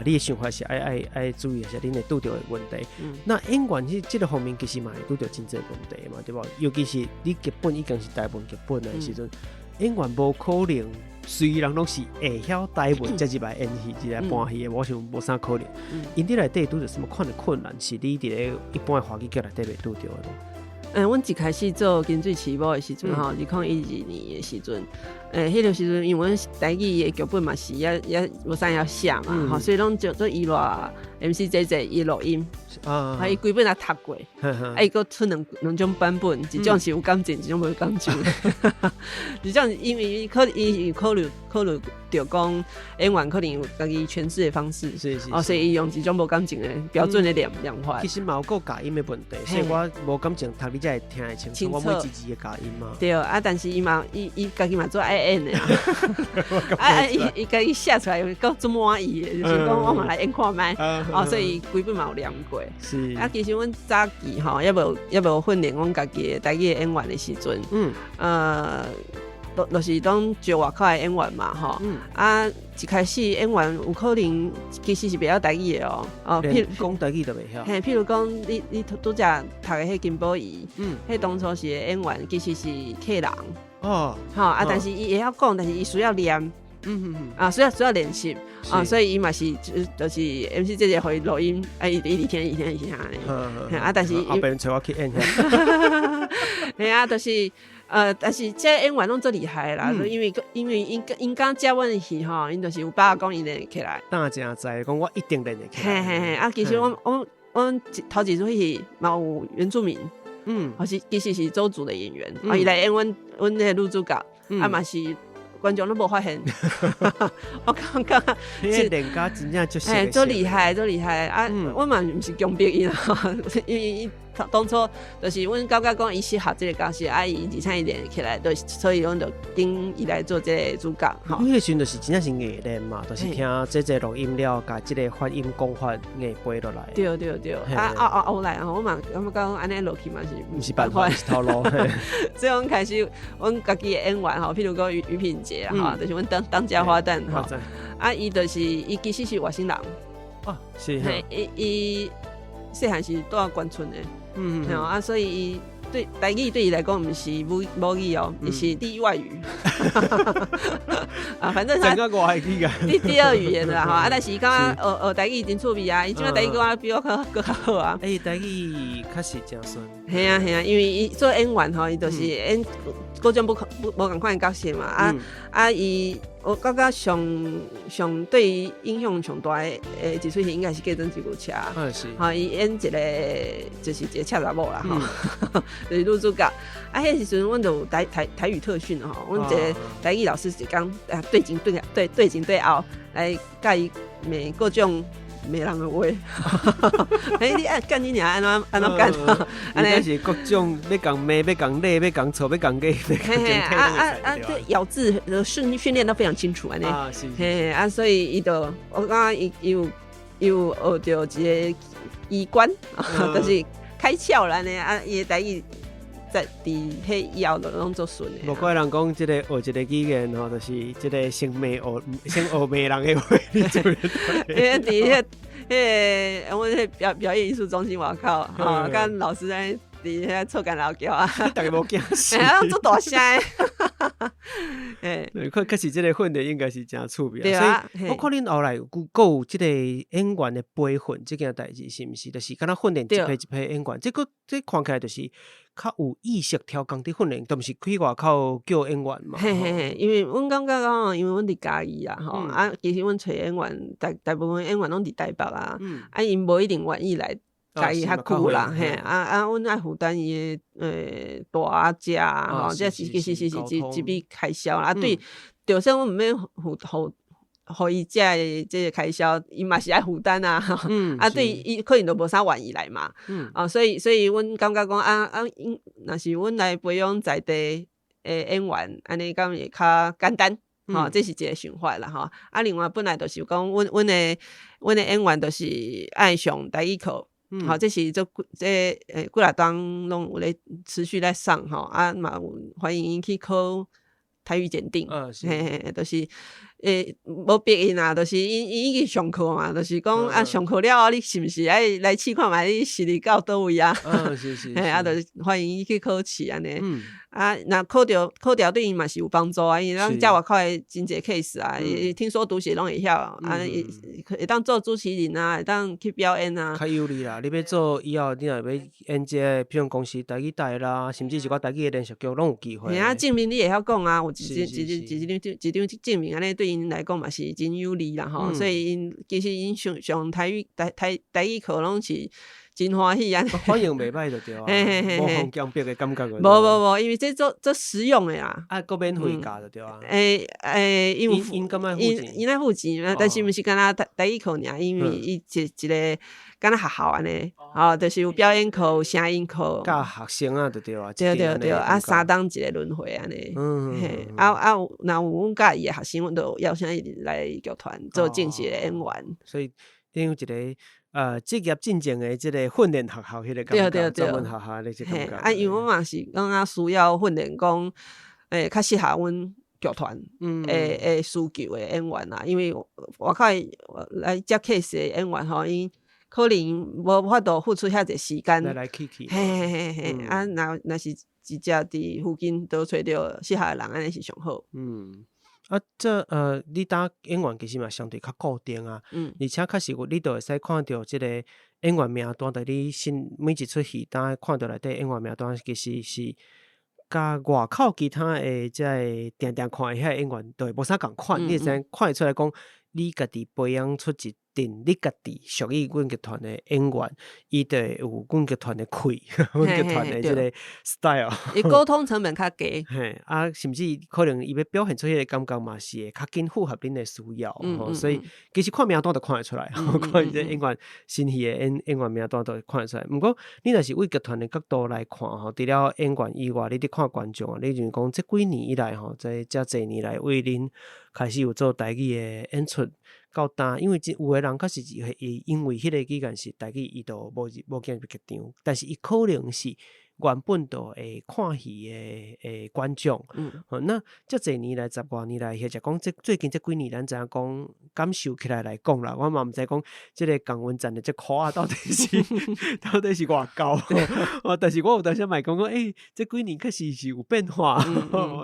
你的想法是爱注意一下恁会拄到的问题。那演员即个方面其实嘛会拄到真济问题嘛，对无？尤其是你剧本已经是台湾剧本的时阵，演员无可能。虽然拢是会晓台文才入来演戏，入来搬戏的，我想无啥可能。因伫内底拄着什么款的困难，是你伫咧一般的华语剧内底袂拄着的。阮一开始做金水起舞的时阵吼，2012年的时阵，迄个时阵因为阮台语的剧本嘛是也无啥要写嘛，吼，所以拢就做伊偌 MCJJ 伊录音，伊规本也读过，伊佫出两种版本，一种是有感情，一种无感情。一种因为伊考虑着讲演员可能有家己诠释的方式，是所以伊用一种无感情的标准的量法。其实嘛有个假音的问题，所以我无感情读你才会听得清楚，我每一字的假音嘛。对但是伊家己嘛做爱演的伊家己写出来够足满意的，就是讲我嘛来演看卖，所以规本嘛有量过。是其实阮早期吼，也无训练阮家己的台语演员的时阵，就是当招外口的演员嘛，吼，一开始演员有可能其实是袂晓台语的譬如讲台语都袂晓。譬如讲你拄则读的迄金宝仪，迄当初是演员，其实是客人，但是伊会晓讲，但是伊需要练，需要练习，所以伊嘛是就是 MC 姐姐互伊录音，伊一天安尼，但是后边找我去演下，就是但是这演员拢最厉害啦，因为因刚接阮戏吼，因就是有把握讲伊练得起来。当真知讲我一定练得起来。其实我头几出戏嘛有原住民，其实是周族的演员，伊来演阮那个女主角，嘛是。观众都无发现，我感觉这练家真正就是都厉害我嘛不是强迫伊啦，因为伊当初就是阮感觉讲伊适合这个角色，伊而且伊练起来，所以阮就顶伊来做这个主角。迄个时阵就是真正是艺练嘛，就是听这录音了，甲这个发音讲法硬背落来。对，后来我嘛感觉讲安尼落去嘛是不是办法，是套路。所以阮开始阮家己的演员譬如讲于品杰就是阮当家花旦伊就是伊其实是外省人是伊细汉是住关村的，所以伊对台语对伊来讲毋是母语伊是第一外语。反正他第二语言啦但是伊感觉学台语真趣味伊即摆台语讲比我更好啊。台语确实真顺。系啊，因为伊做演员伊就是演各种无同款的角色嘛伊我感觉上对伊影响上大的一出戏应该是《计程吉普车》伊演一个就是一个恰查某啦就是女主角迄时阵阮就有台语特训阮一个台语老师是讲对前对后来教伊骂各种骂人的话你干你娘安怎干应该是各种要讲骂要讲累要讲错要讲假这咬字训练都非常清楚所以伊就我感觉伊有学到一个医官就是开窍啦伊的台语在迄以后就拢做顺的。无怪人讲，这个学一个语言就是这个先学骂人的话。因为伫我迄表演艺术中心外口跟老师在伫遐臭干老叫大家无惊死，做大声。可是这个训练应该是真趣味所以我看恁后来有这个演员的培训这件代志，是不是？就是敢若训练一批演员，这看起来就是较有意识调工伫训练，都不是去外口叫演员嘛。因为阮感觉讲，因为阮伫嘉义其实阮找演员大部分演员拢伫台北因无一定愿意来。家己较久啦，阮爱负担伊的大食这其实是一笔开销啦。对，就算阮毋免互伊食的这个开销，伊嘛是爱负担对伊可能就无啥愿意来嘛。所以阮感觉讲若是阮来培养在地演员，安尼敢会较简单。这是一个想法啦另外本来就是讲阮的演员就是爱上台语课。这是几来当拢有咧持续在上嘛有欢迎去考台语检定就是无逼因就是因已经上课嘛，就是讲上课了你是毋是爱来试看觅你实力到倒位是就是欢迎伊去考试安尼啊，若考调对因嘛是有帮助啊，因为咱遮外口诶真侪 case 啊，听说读写拢会晓啊，会当做主持人啊，会当去表演啊，较有利啦。你要做以后，你若要演这个，比如公司台语台啦，甚至是我台语诶连续剧，拢有机会。啊，证明你会晓讲啊，有一张证明安尼对因来讲嘛是真有利啦吼，所以因其实因上台语课拢是真欢喜啊，反应袂歹就对啊，无互强迫诶感觉就。无，因为这做实用诶啦。啊，搁免费教就对啊。因敢爱付钱？因爱付钱，但是毋是干那台语课尔，因为伊一个干那学校安尼，就是有表演课、有声音课，教学生啊，就对啊。对，啊3档一个轮回安尼。嘿，若有阮介意诶学生，阮就邀请伊来剧团做正式诶演员。所以等于一个职业进前诶即个训练学校迄个感觉，专门学校咧即感觉。啊，因为我嘛是感觉需要训练讲，较适合阮剧团诶需求诶演员啦，因为外口来接 case 诶演员吼，因可能无法度付出遐济时间来去，嘿，啊，若是直接伫附近都找着适合诶人，安尼是上好。你当演员其实嘛相对较固定啊，而且确实你就会使看到即个演员名单，在你每一出戏当看到内底演员名单，其实是甲外口其他诶即个定看诶遐演员都会无啥共款，你会知看会出来讲，你家己培养出一阵你家己属于阮剧团诶演员，伊就会有阮剧团诶气，阮剧团诶即个 style。伊沟通成本较低，甚至可能伊要表现出迄个感觉嘛，是会较紧符合恁诶需要，所以其实看名单就看会出来，看即演员新戏诶演员名单都看会出来。毋过你若是为剧团诶角度来看吼，除了演员以外，你伫看观众啊，你就是讲即几年以来吼，遮济年来为恁开始有做台语诶演出。到单，因为有诶人确实是会因为迄个期间是台语，伊就无进入剧场，但是伊可能是原本就会看戏诶观众。那遮济年来10多年来，或者讲最近这几年，咱知影讲感受起来讲啦，我嘛毋知讲即个江文站诶即科啊，到底是偌高？但是我有当时嘛讲这几年确实是有变化，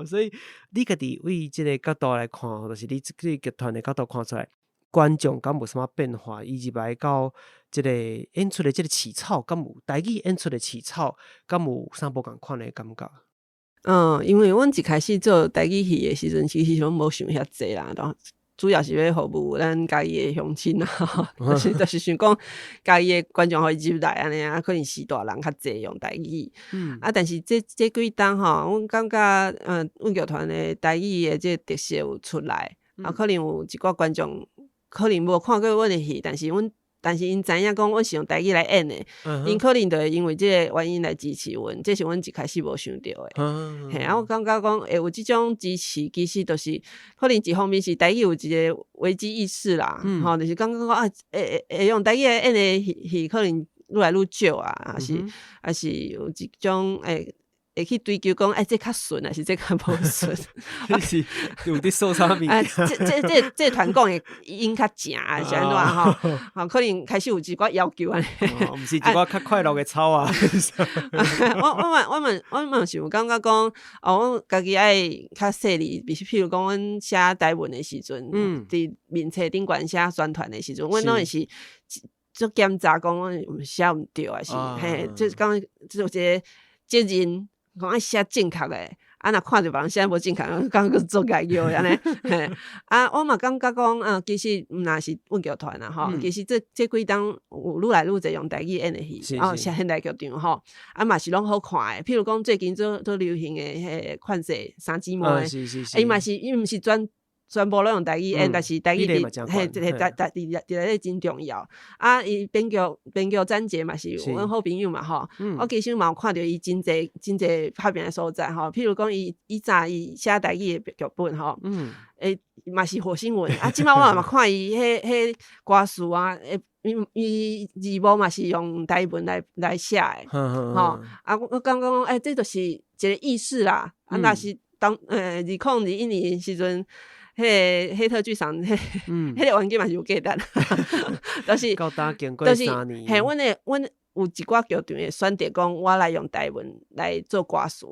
所以你家己为即个角度来看，就是你这个剧团诶角度看出来。观众敢有啥物变化？以及来到即个演出的即个起草，敢有台语演出的起草，敢有啥无共款的感觉？因为阮一开始做台语戏的时阵，其实拢无想遐济啦，主要是要服务咱家己的乡亲啊，就是想讲家己的观众可以入来安尼啊，可能是大人较济用台语。但是这几档吼，阮感觉阮剧团的台语的这特色有出来，可能有一寡观众。可能无看过阮的戏，但是因知影讲阮是用台语来演的，因可能就会因为这个原因来支持阮，这是阮一开始无想到的。我感觉讲会有这种支持，其实就是可能一方面是台语有一个危机意识啦，就是感觉讲会用台语来演的戏可能愈来愈少啊，还是有一种会去追求讲，这较顺还是这较无顺？你是有伫说啥物件？这团讲的音较正啊，是安怎吼？可能开始有一寡要求安尼。毋是一寡较快乐的草啊。我嘛是有感觉讲，我家己爱较细腻，譬如讲，阮写台文的时阵，伫面册顶悬写宣传的时阵，阮拢会是做检查讲，阮写毋对还是就是讲有一个责任。讲爱写正确诶，若看着别人写无正确，感觉做家己安尼。我嘛感觉讲，其实毋若是阮剧团啦吼，其实这几档有愈来愈侪用台语演诶戏，写现代剧场吼，嘛是拢好看诶。譬如讲最近做流行诶，迄款式三姊妹，伊嘛是伊毋是全部拢用台语演，但是台语伫咧真重要。伊编剧展节嘛是阮好朋友嘛吼，我其实嘛有看到伊真侪拍片诶所在吼，譬如讲伊早伊写台语诶剧本吼，嘛是火星文即摆我嘛看伊迄歌词啊，伊字幕嘛是用台文来写诶，吼我感觉讲这就是一个意思啦，若是当2021年时阵。黑特剧场，迄个环境嘛是有价值，就是到今经过3年，阮有一寡剧场会选择讲我来用台文来做歌词，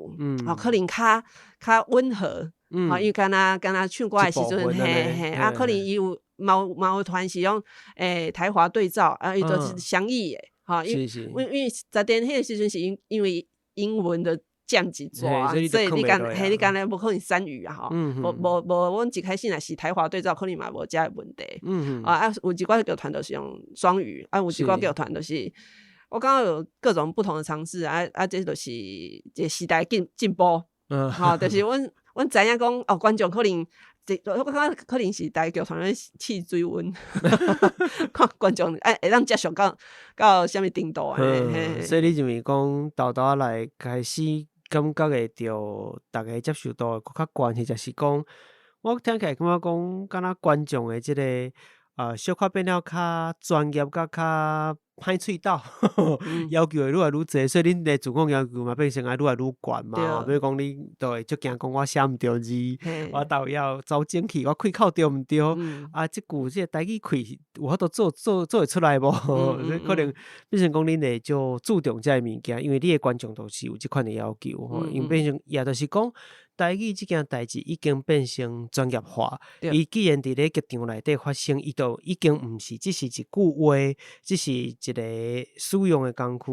可能较温和，因为敢若唱歌的时阵，嘿，可能伊有某团是用台华对照，伊就是相异的，因为昨天迄个时阵是因为英文的降一抓，所以你敢若无可能三语啊，无阮一开始若是台华对照，可能嘛无遮个问题，有一寡剧团都是用双语，有一寡剧团都是。我感觉有各种不同的尝试，这就是一个时代进步，就是阮知影讲观众可能，我感觉可能是台剧团咧试水温，看观众会当接受到什么程度所以你认为讲豆豆来开始感觉会着大家接受度较悬，或者是讲我听起来感觉讲，敢若观众的即个小可变了较专业，甲较歹喙斗，要求会愈来愈侪，所以恁的自我要求嘛变成愈来愈悬嘛。比如讲你都会足惊讲我写毋对字，我到要走精气，我开口对毋对？即句即个台语开有法度做会出来无？可能变成讲恁会就注重遮个物件，因为你的观众都是有即款的要求，因为变成也就是讲。台语即件代志已经变成专业化，伊既然伫咧剧场内底发生，伊就已经毋是只是一句话，只是一个使用的工具，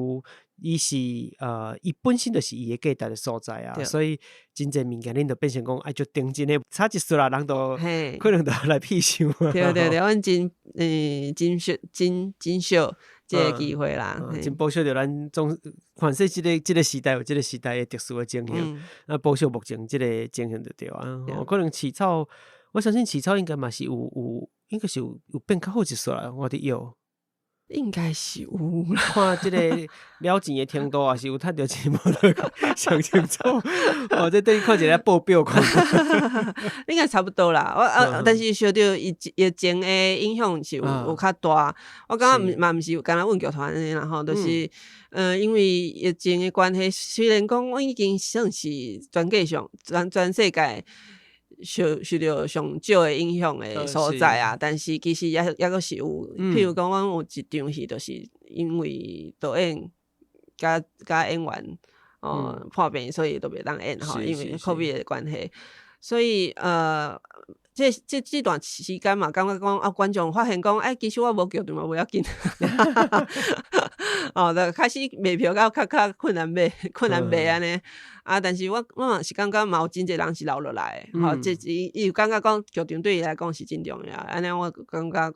伊是伊本身就是伊的价值的所在啊，所以真侪物件恁就变成讲爱就定真诶，差一丝啦，人都可能都来屁想。对，阮真少即个机会啦，真保守着咱总凡说即个时代有即个时代的特殊的情形，保守目前即个情形就对啊。可能起草，我相信起草应该嘛是有，应该是有变较好一丝啦，我伫有。应该是有啦，看即个了钱的程度，也是有趁着钱无想清楚。这等于看一个报表看，应该差不多啦。但是受到疫情的影响是有较大。我感觉嘛，毋是敢若阮剧团安尼啦吼，就是因为疫情的关系，虽然讲阮已经算是全世界。受到上少的影响的所在啊，但是其实也阁是有，譬如讲，阮有一场戏，就是因为导演甲演员破病，所以都袂当演吼，因为 COVID 的关系，所以这段时间嘛，感觉讲观众发现讲，其实我无剧场嘛，无要紧，就开始卖票较困难买安尼。但是我嘛是感觉嘛有真侪人是留落来的，伊有感觉讲剧场对伊来讲是真重要，安尼我感觉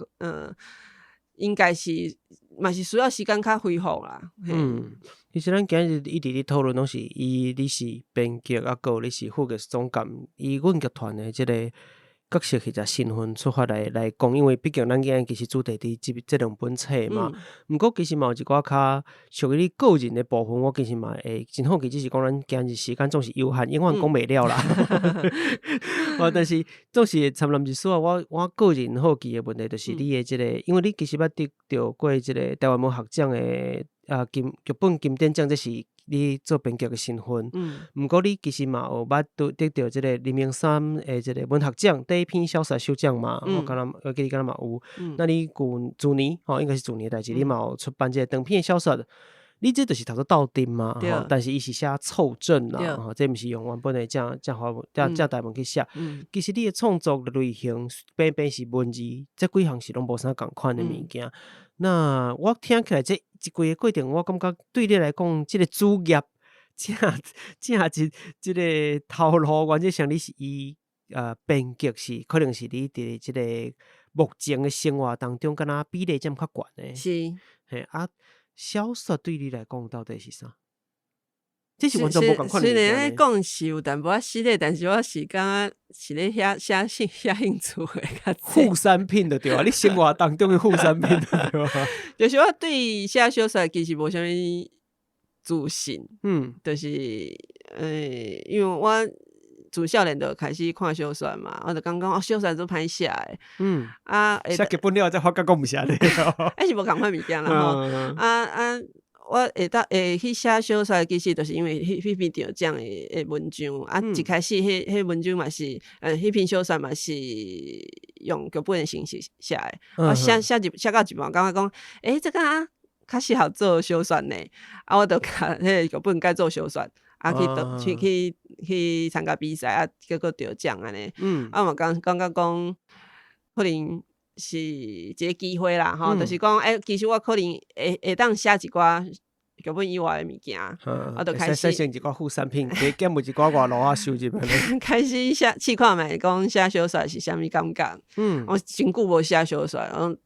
应该是嘛是需要时间较恢复啦。其实咱今日一直咧讨论拢是你是编剧有你是副剧总监，以阮剧团的即个角色或者身份出发来讲，因为毕竟咱今日其实主题伫这两本册嘛。毋过其实嘛有一寡较属于你个人的部分，我其实嘛会真好奇，只是讲咱今日时间总是有限，永远讲袂了啦。但是总是会参难一丝啊。我个人好奇的问题就是你的即个，因为你其实捌得到过即个台湾文学奖的剧本金典奖，这是你做编剧的身份，毋过你其实嘛有捌得到即个黎明山的即个文学奖第一篇小说首奖嘛，我记得敢若嘛有。那你去年应该是去年的代志，你嘛有出版即个长篇的小说，你这就是读做倒丁嘛，但是伊是写凑证啦，这毋是用原本的正台文去写。其实你的创作类型变是文字，这几项是拢无啥共款的物件。那我听起来这一规个过程，我感觉对你来讲，这个主业正这个头路，原则上你是以编剧是可能是你伫这个目前的生活当中，敢若比例这么较悬的。是，小说对你来讲到底是啥？这是完全无共款的。虽然咧讲是有淡薄仔实例，但是我是感觉是咧写兴趣的。副产品就对啊，你生活当中的副产品就对啊。就是我对写小说其实无啥物自信，就是因为我自少年就开始看小说嘛，我就感觉小说做歹写的，写剧本了才发觉讲毋是安尼，是无共款物件啦吼。我会去写小说，其实就是因为迄篇得奖的文章一开始迄文章嘛是迄篇小说嘛是用剧本的形式写的，我写到一半，感觉讲这敢较适合做小选呢，我就甲迄个剧本改做小选，去参加比赛结果得奖安尼，嘛感觉讲可能是一个机会啦，就是讲其实我可能会当写一寡剧本以外的物件，我就开始生成一寡副产品，加减有一寡外路收入开始试看觅讲写小说是啥物感觉。我真久无写小说，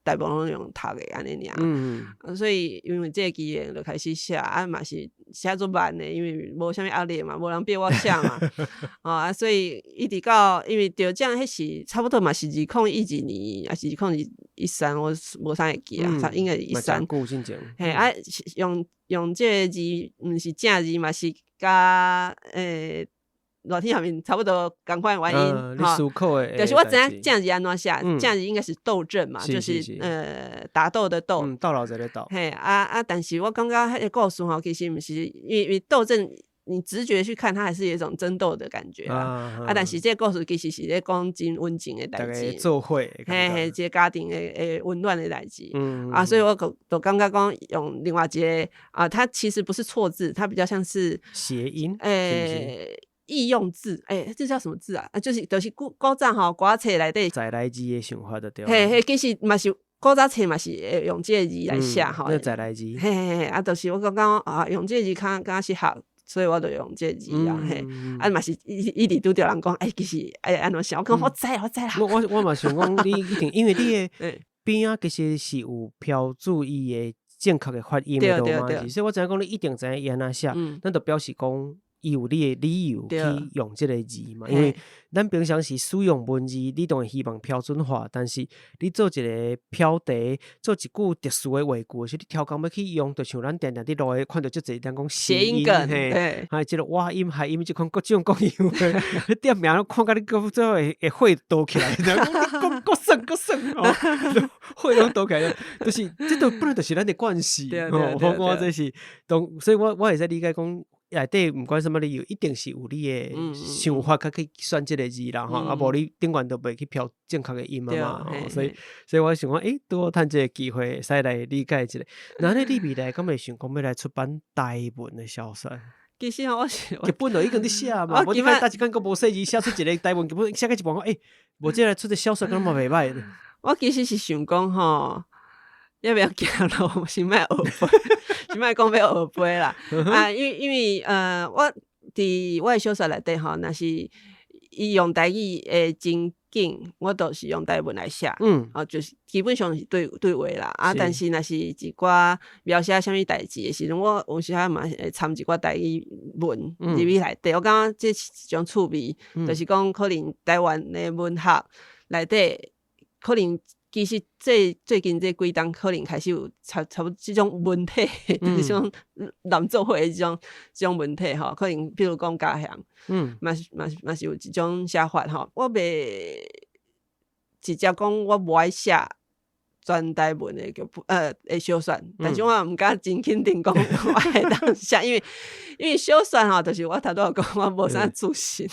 大部分拢用读的安尼尔。所以因为这个机缘就开始写，嘛是写足慢的，因为无啥物压力嘛，无人逼我写嘛。所以一直到因为得奖迄时差不多嘛是2011年，还是2013，我无啥会记啊，应该是13。久真正。用这个字，毋是正字嘛，是甲热天下面差不多同款原因。你思考的，就是我知影正字安怎写，正字应该是斗阵嘛，就是打斗的斗。斗老者的斗。但是我感觉迄个故事其实毋是，因为斗阵。你直觉去看，它还是有一种争斗的感觉但是这个故事其实是在讲真温情的代志，做伙，这家庭的温暖的代志所以我就感觉讲用另外一个它其实不是错字，它比较像是谐音，易用字，这叫什么字啊？就是古早歌册内底在来字的想法就对了。其实嘛是古早册嘛是会用这个字来写在来字，就是我感觉用这个字较适合。所以我就用这个字嘛是一直拄着人讲，其实安怎想，我讲我知啦。我嘛想讲，你一定因为你的边其实是有标注伊的正确的发音的嘛，所以我知影讲你一定知影伊安怎写，咱就表示讲。伊有你的理由去用这个字嘛，因为咱平常时使用文字，你当然希望标准化，但是你做一个标题，做一句特殊的话句，是你挑工要去用，就像咱定定伫路的看到足侪人讲谐音梗，还有这个外音、海音，这款各种各样的店名，看到你到最后会火倒起来，各省，火拢倒起来，就是这都本来就是咱的惯势，我这是，所以我会使理解讲。内底毋管什么理由，一定是有你的想法，去选这个字啦无你顶悬都袂去标正确的音嘛所以我想讲，拄好趁这个机会，使来理解一下。那你未来敢会想讲要来出版台文的小说？其实我是剧本就已经伫写嘛，无你看大一间个无细字写出一个台文剧本，写个一半讲，无这来出个小说，敢嘛袂歹。我其实是想讲要不要行路？先莫学飞，先莫讲要学飞啦。因为我伫我的小说内底若是伊用台语的真紧，我都是用台文来写。就是基本上是对话啦。但是若是一寡描写啥物代志的时阵，我有时嘛会掺一寡台语文入去内底。我感觉这是一种趣味，就是讲可能台湾的文学内底可能。其实最近这几档可能开始有差不多这种文体，这种男做伙的这种文体可能比如讲家乡，嘛是有一种写法我袂直接讲我无爱写全台文的的小说，但是我毋敢真肯定讲我会当写，因为小说就是我头拄讲我无啥自信。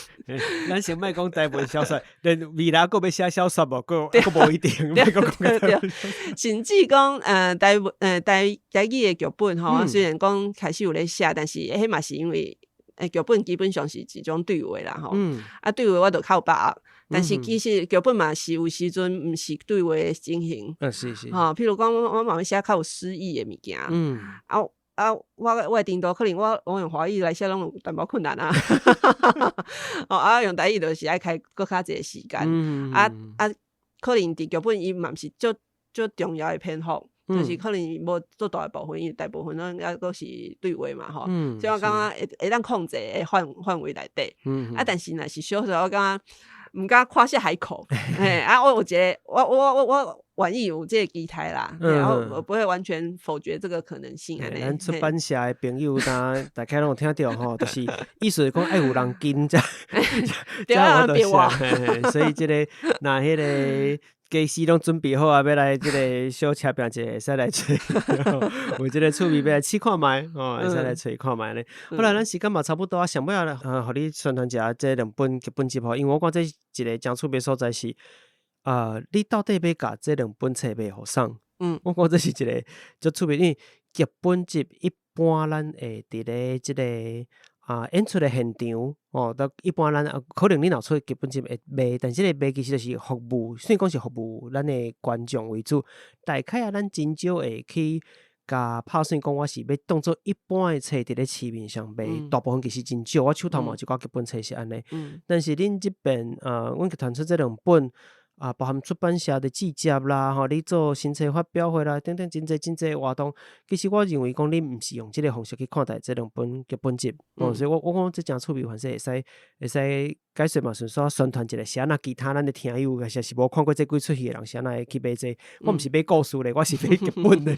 咱先莫讲台文小说，连未来佫要写小说无，佫无一定。对，甚至讲台语的剧本虽然讲开始有咧写，但是迄嘛是因为剧本基本上是一种对话啦对话我就较有把握。但是其实剧本嘛是有时阵毋是对话的进行，是譬如讲我嘛要写较有诗意的物件，我的程度可能我用华语来写拢有淡薄困难用台语就是爱开搁较济时间，可能伫剧本伊嘛毋是足重要的篇幅。就是可能无做大的部分，因为大部分拢都是对话嘛所以我感觉会当控制的范围内底。但是若是小说，我感觉毋敢夸下海口。我有觉得我愿意有这个期待啦，我不会完全否决这个可能性。咱出版社的朋友，大家拢有听到就是意思是讲爱有人跟才有得写，所以这个那迄个。家私拢准备好要来这个小车饼者，会使来找，有这个趣味要来试看卖，会使来找看卖咧。好啦，咱时間嘛差不多想要互你宣传一下这两本剧本集因为我讲这一个真趣味所在是，你到底要甲这两本册买互送？我讲这是一个足趣味，因为剧本集一般咱会伫咧即个演出的现场哦，一般咱可能你若出剧本集会卖，但是个卖其实就是服务，虽然讲是服务咱的观众为主，大概咱真少会去甲拍算讲我是要当做一般的册伫咧市面上卖，大部分其实真少，我手头嘛有一寡剧本册是安尼，但是恁即边阮剧团出这2本。包含出版社的季节啦，你做新册发表会啦，等等真济活动。其实我认为讲你毋是用即个方式去看待这2本剧本集，所以我讲这真趣味，反正会使解说嘛，顺续宣传一下，是安那其他咱的听友，也是无看过这几出戏的人，是安那会去买这？我毋是买故事咧，我是买剧本咧。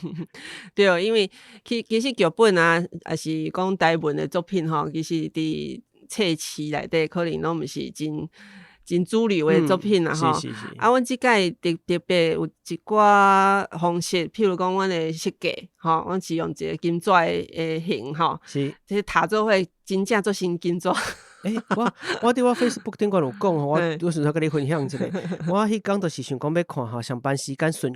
对，因为其实剧本啊，也是讲台文的作品吼，其实伫册市内底可能拢毋是真主流的作品啦吼，阮即届特别有一寡方式，譬如讲阮的设计吼，阮是用一个金纸的形吼，即塔做伙真正做成金纸。我伫我 Facebook 顶管有讲吼，我顺续甲你分享一下。我迄天就是想讲要看吼，上班时间顺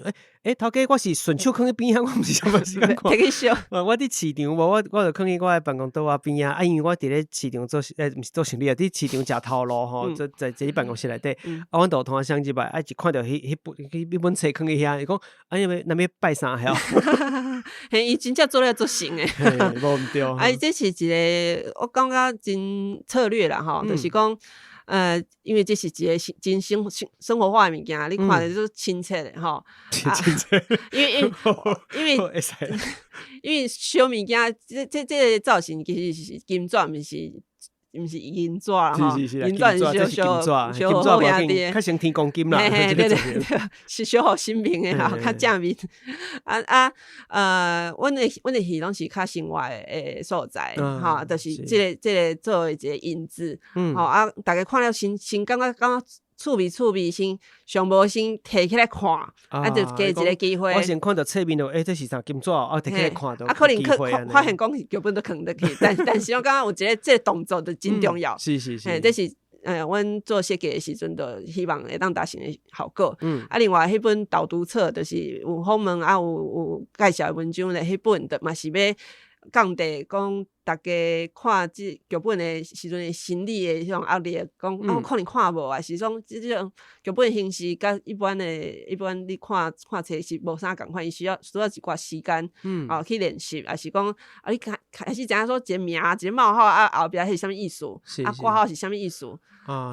头家我是顺手囥喺边仔，我毋是上班时间看。摕去烧。我伫市场无，我就囥喺我的办公桌啊边仔，因为我伫咧市场做毋是做生理啊，伫市场食头路吼，在这办公室内底，阮就同学相入来，就看到迄本册囥喺遐，伊讲咱要拜啥晓？嘿，伊真正做了做成诶。无毋对。这是一个我感觉真策略啦吼，就是讲因为这是一个真生活化的物件，你看着就亲切的吼。亲切。因为小物件，这个造型其实是金纸，毋是银纸啦吼，银纸是小好兄弟，较像天公金啦，对，是小好心平的吼，较正面。阮的戏拢是较生活的所在，吼，就是这个作为一个引子，吼大家看了先感觉趣味先上无先摕起来看，就给一个机会。我先看到册面就这是啥金纸摕起来看到。可能发现讲剧本都藏得去，但是我感觉有一个这个动作就真重要。是。这是阮做设计的时阵，就希望会当达成的效果。另外迄本导读册就是有访问有介绍的文章咧，迄本就嘛是要讲地讲大家看即剧本的时阵的心理的迄种压力，讲可能看无啊，是讲即种剧本形式甲一般你看册是无啥共款，伊需要一寡时间去练习，还是讲你开始知影说一个名一个冒号后壁是啥物意思，括号是啥物意思。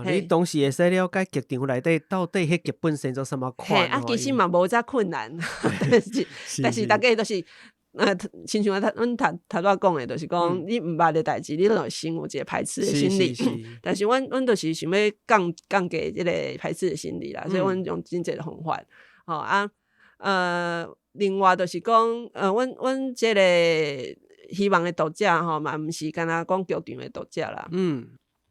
你当时会使了解剧场内底到底迄剧本生做啥物款。其实嘛无遮困难，但是大家都是。亲像阮头仔讲的，就是讲你毋捌的代志，你就先有一个排斥的心理。但是阮就是想要降低即个排斥的心理啦，所以阮用真济的方法。另外就是讲，阮即个希望的读者吼，嘛毋是干那讲剧场的读者啦。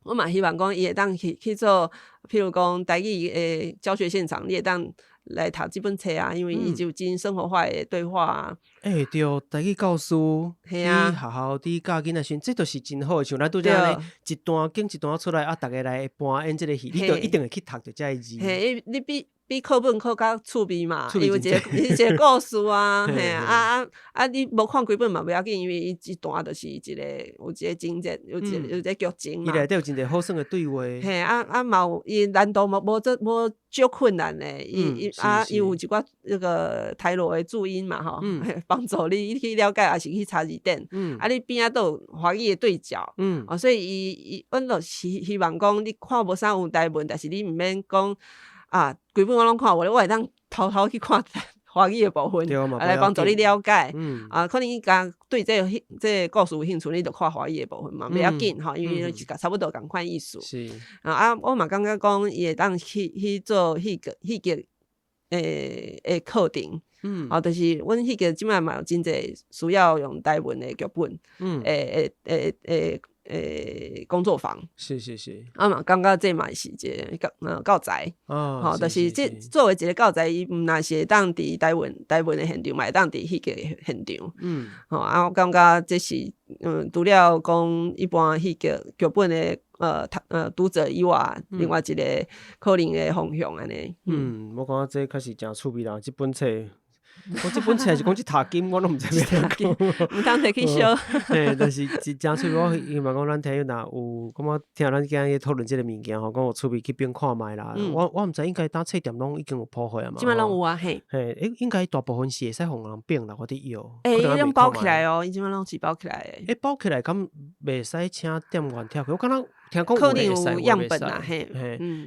我嘛希望讲伊会当去做，譬如讲台语的教学现场，你会当来读这本册啊，因为伊就真生活化的对话啊。对，台语教师，你学校伫教囡仔时，这就是真好。像咱拄则咧，一段经一段出来大家来搬演这个戏，你就一定会去读着这字。你比课本考较趣味嘛，因为一个故事啊，你无看几本嘛不要紧，因为伊一段就是有一个情节，有一个剧情嘛。伊内底有真侪好耍的对话。嘛有伊难度无少困难的，伊有一寡那个台罗的注音嘛吼，帮助你去了解，还是去查字典。你边仔都有华语的对角，所以阮就希望讲你看无啥有台文，但是你毋免讲。规本我拢看，我会当偷去看华语的部分，来帮助你了解。可能你讲对这个故事有兴趣，你就看华语的部分嘛，不要紧吼，因为差不多同款意思。是我嘛感觉讲伊会当去做戏剧课程。就是阮戏剧即摆嘛有真侪需要用台文的剧本。工作坊是，嘛感觉这嘛是一个教材，就是这作为一个教材，伊毋若是会当伫台文的现场，嘛会当伫戏剧的现场。我感觉这是除了讲一般戏剧剧本的读者以外，另外一个可能的方向安尼。我感觉这确实真趣味啦，这本册。我即本册是讲去读金，我都毋知要怎讲。毋通摕去烧。嘿，但是真趣味。我希望讲咱听友若有感觉听咱今日讨论即个物件吼，讲有趣味去边看觅啦。我毋知应该当册店拢已经有铺货啊嘛。即摆拢有啊，嘿。嘿，应该大部分是会使互人变啦，我伫要。伊拢包起来哦，伊即摆拢是包起来诶。包起来敢袂使请店员跳去？我敢若听讲可能有会使样本啊，嘿，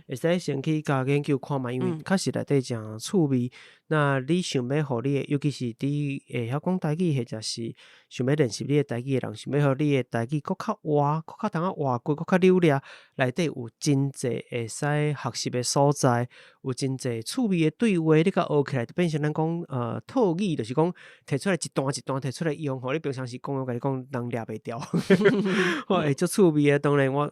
会使先去加研究看觅，因为确实内底诚趣味。那你想要互你，尤其是你会晓讲台语，或者是想要练习你的台语的人，想要互你的台语搁较活，搁较通啊活过，搁较流利，内底有真侪会使学习的所在，有真侪趣味的对话，你甲学起来就变成咱讲套语，就是讲摕出来一段一段摕出来用，互你平常时讲，我甲你讲人抓袂牢，会足趣味的。当然我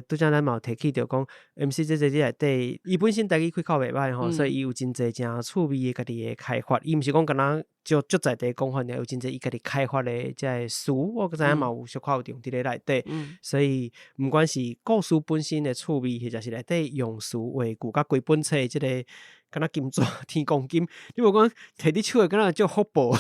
拄则咱嘛有提起着讲 MC 这内底，伊本身台语开口袂歹吼，所以伊有真侪诚趣味的家己的开发。伊毋是讲敢若足在地讲法，有真侪伊家己开发的即个词，我知影嘛有小可有用伫咧内底。所以毋管是故事本身的趣味，或者是内底用词话句甲规本册即个。敢若金纸天公金，你无讲摕你手诶，敢若叫福报，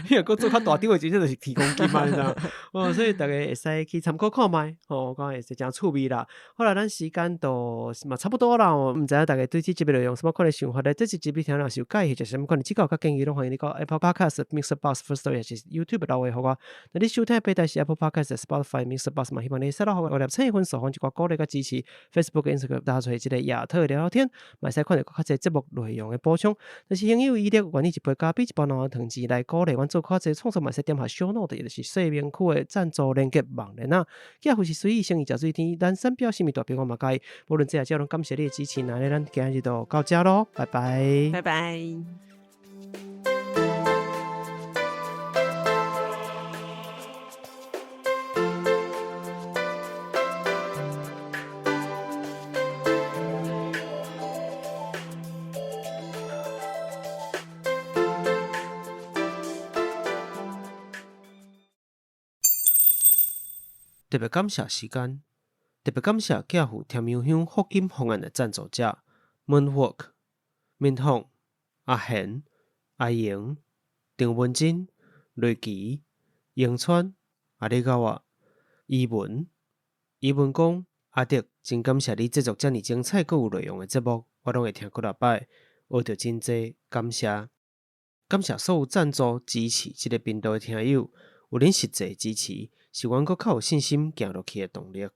你若讲做较大张诶，真正就是天公金嘛，你知道？所以大家会使去参考看觅，我讲会是诚趣味啦。好啦，咱时间都嘛差不多啦，毋知影大家对即集内容什么款诶想法咧？这集节目听若是有介意，或者什么款诶指教甲建议，拢欢迎你到 Apple Podcast、Mixerbox、Firstory 或是 YouTube 留言互我。那你收听平台是 Apple Podcast、Spotify、Mixerbox 嘛？希望你使到互我2分数，或一寡鼓励甲支持 Facebook、Instagram 打出即个亚特聊聊天，嘛使看到较侪节目内容的补充。但是朋友伊咧愿意一杯咖啡、一包两糖钱来鼓励阮做较侪创作，嘛使点下 show note， 也就是说明区的赞助连结网链啊。寄付是随意生意食水天，咱三表什么大屏我嘛介意。无论这下拢感谢你的支持，那咱今日就到这咯，拜拜，拜拜。特别感谢时间，特别感谢寄付甜苗乡福金方案的赞助者 Moonwork、民宏、阿贤、阿莹、张文珍、雷琪、永川、阿里高啊、伊文讲阿德，真感谢你制作遮尔精彩佮有内容的节目，我拢会听几落摆，学着真济，感谢。感谢所有赞助支持这个频道的听友，有恁实际支持，是阮搁较有信心行落去的动力。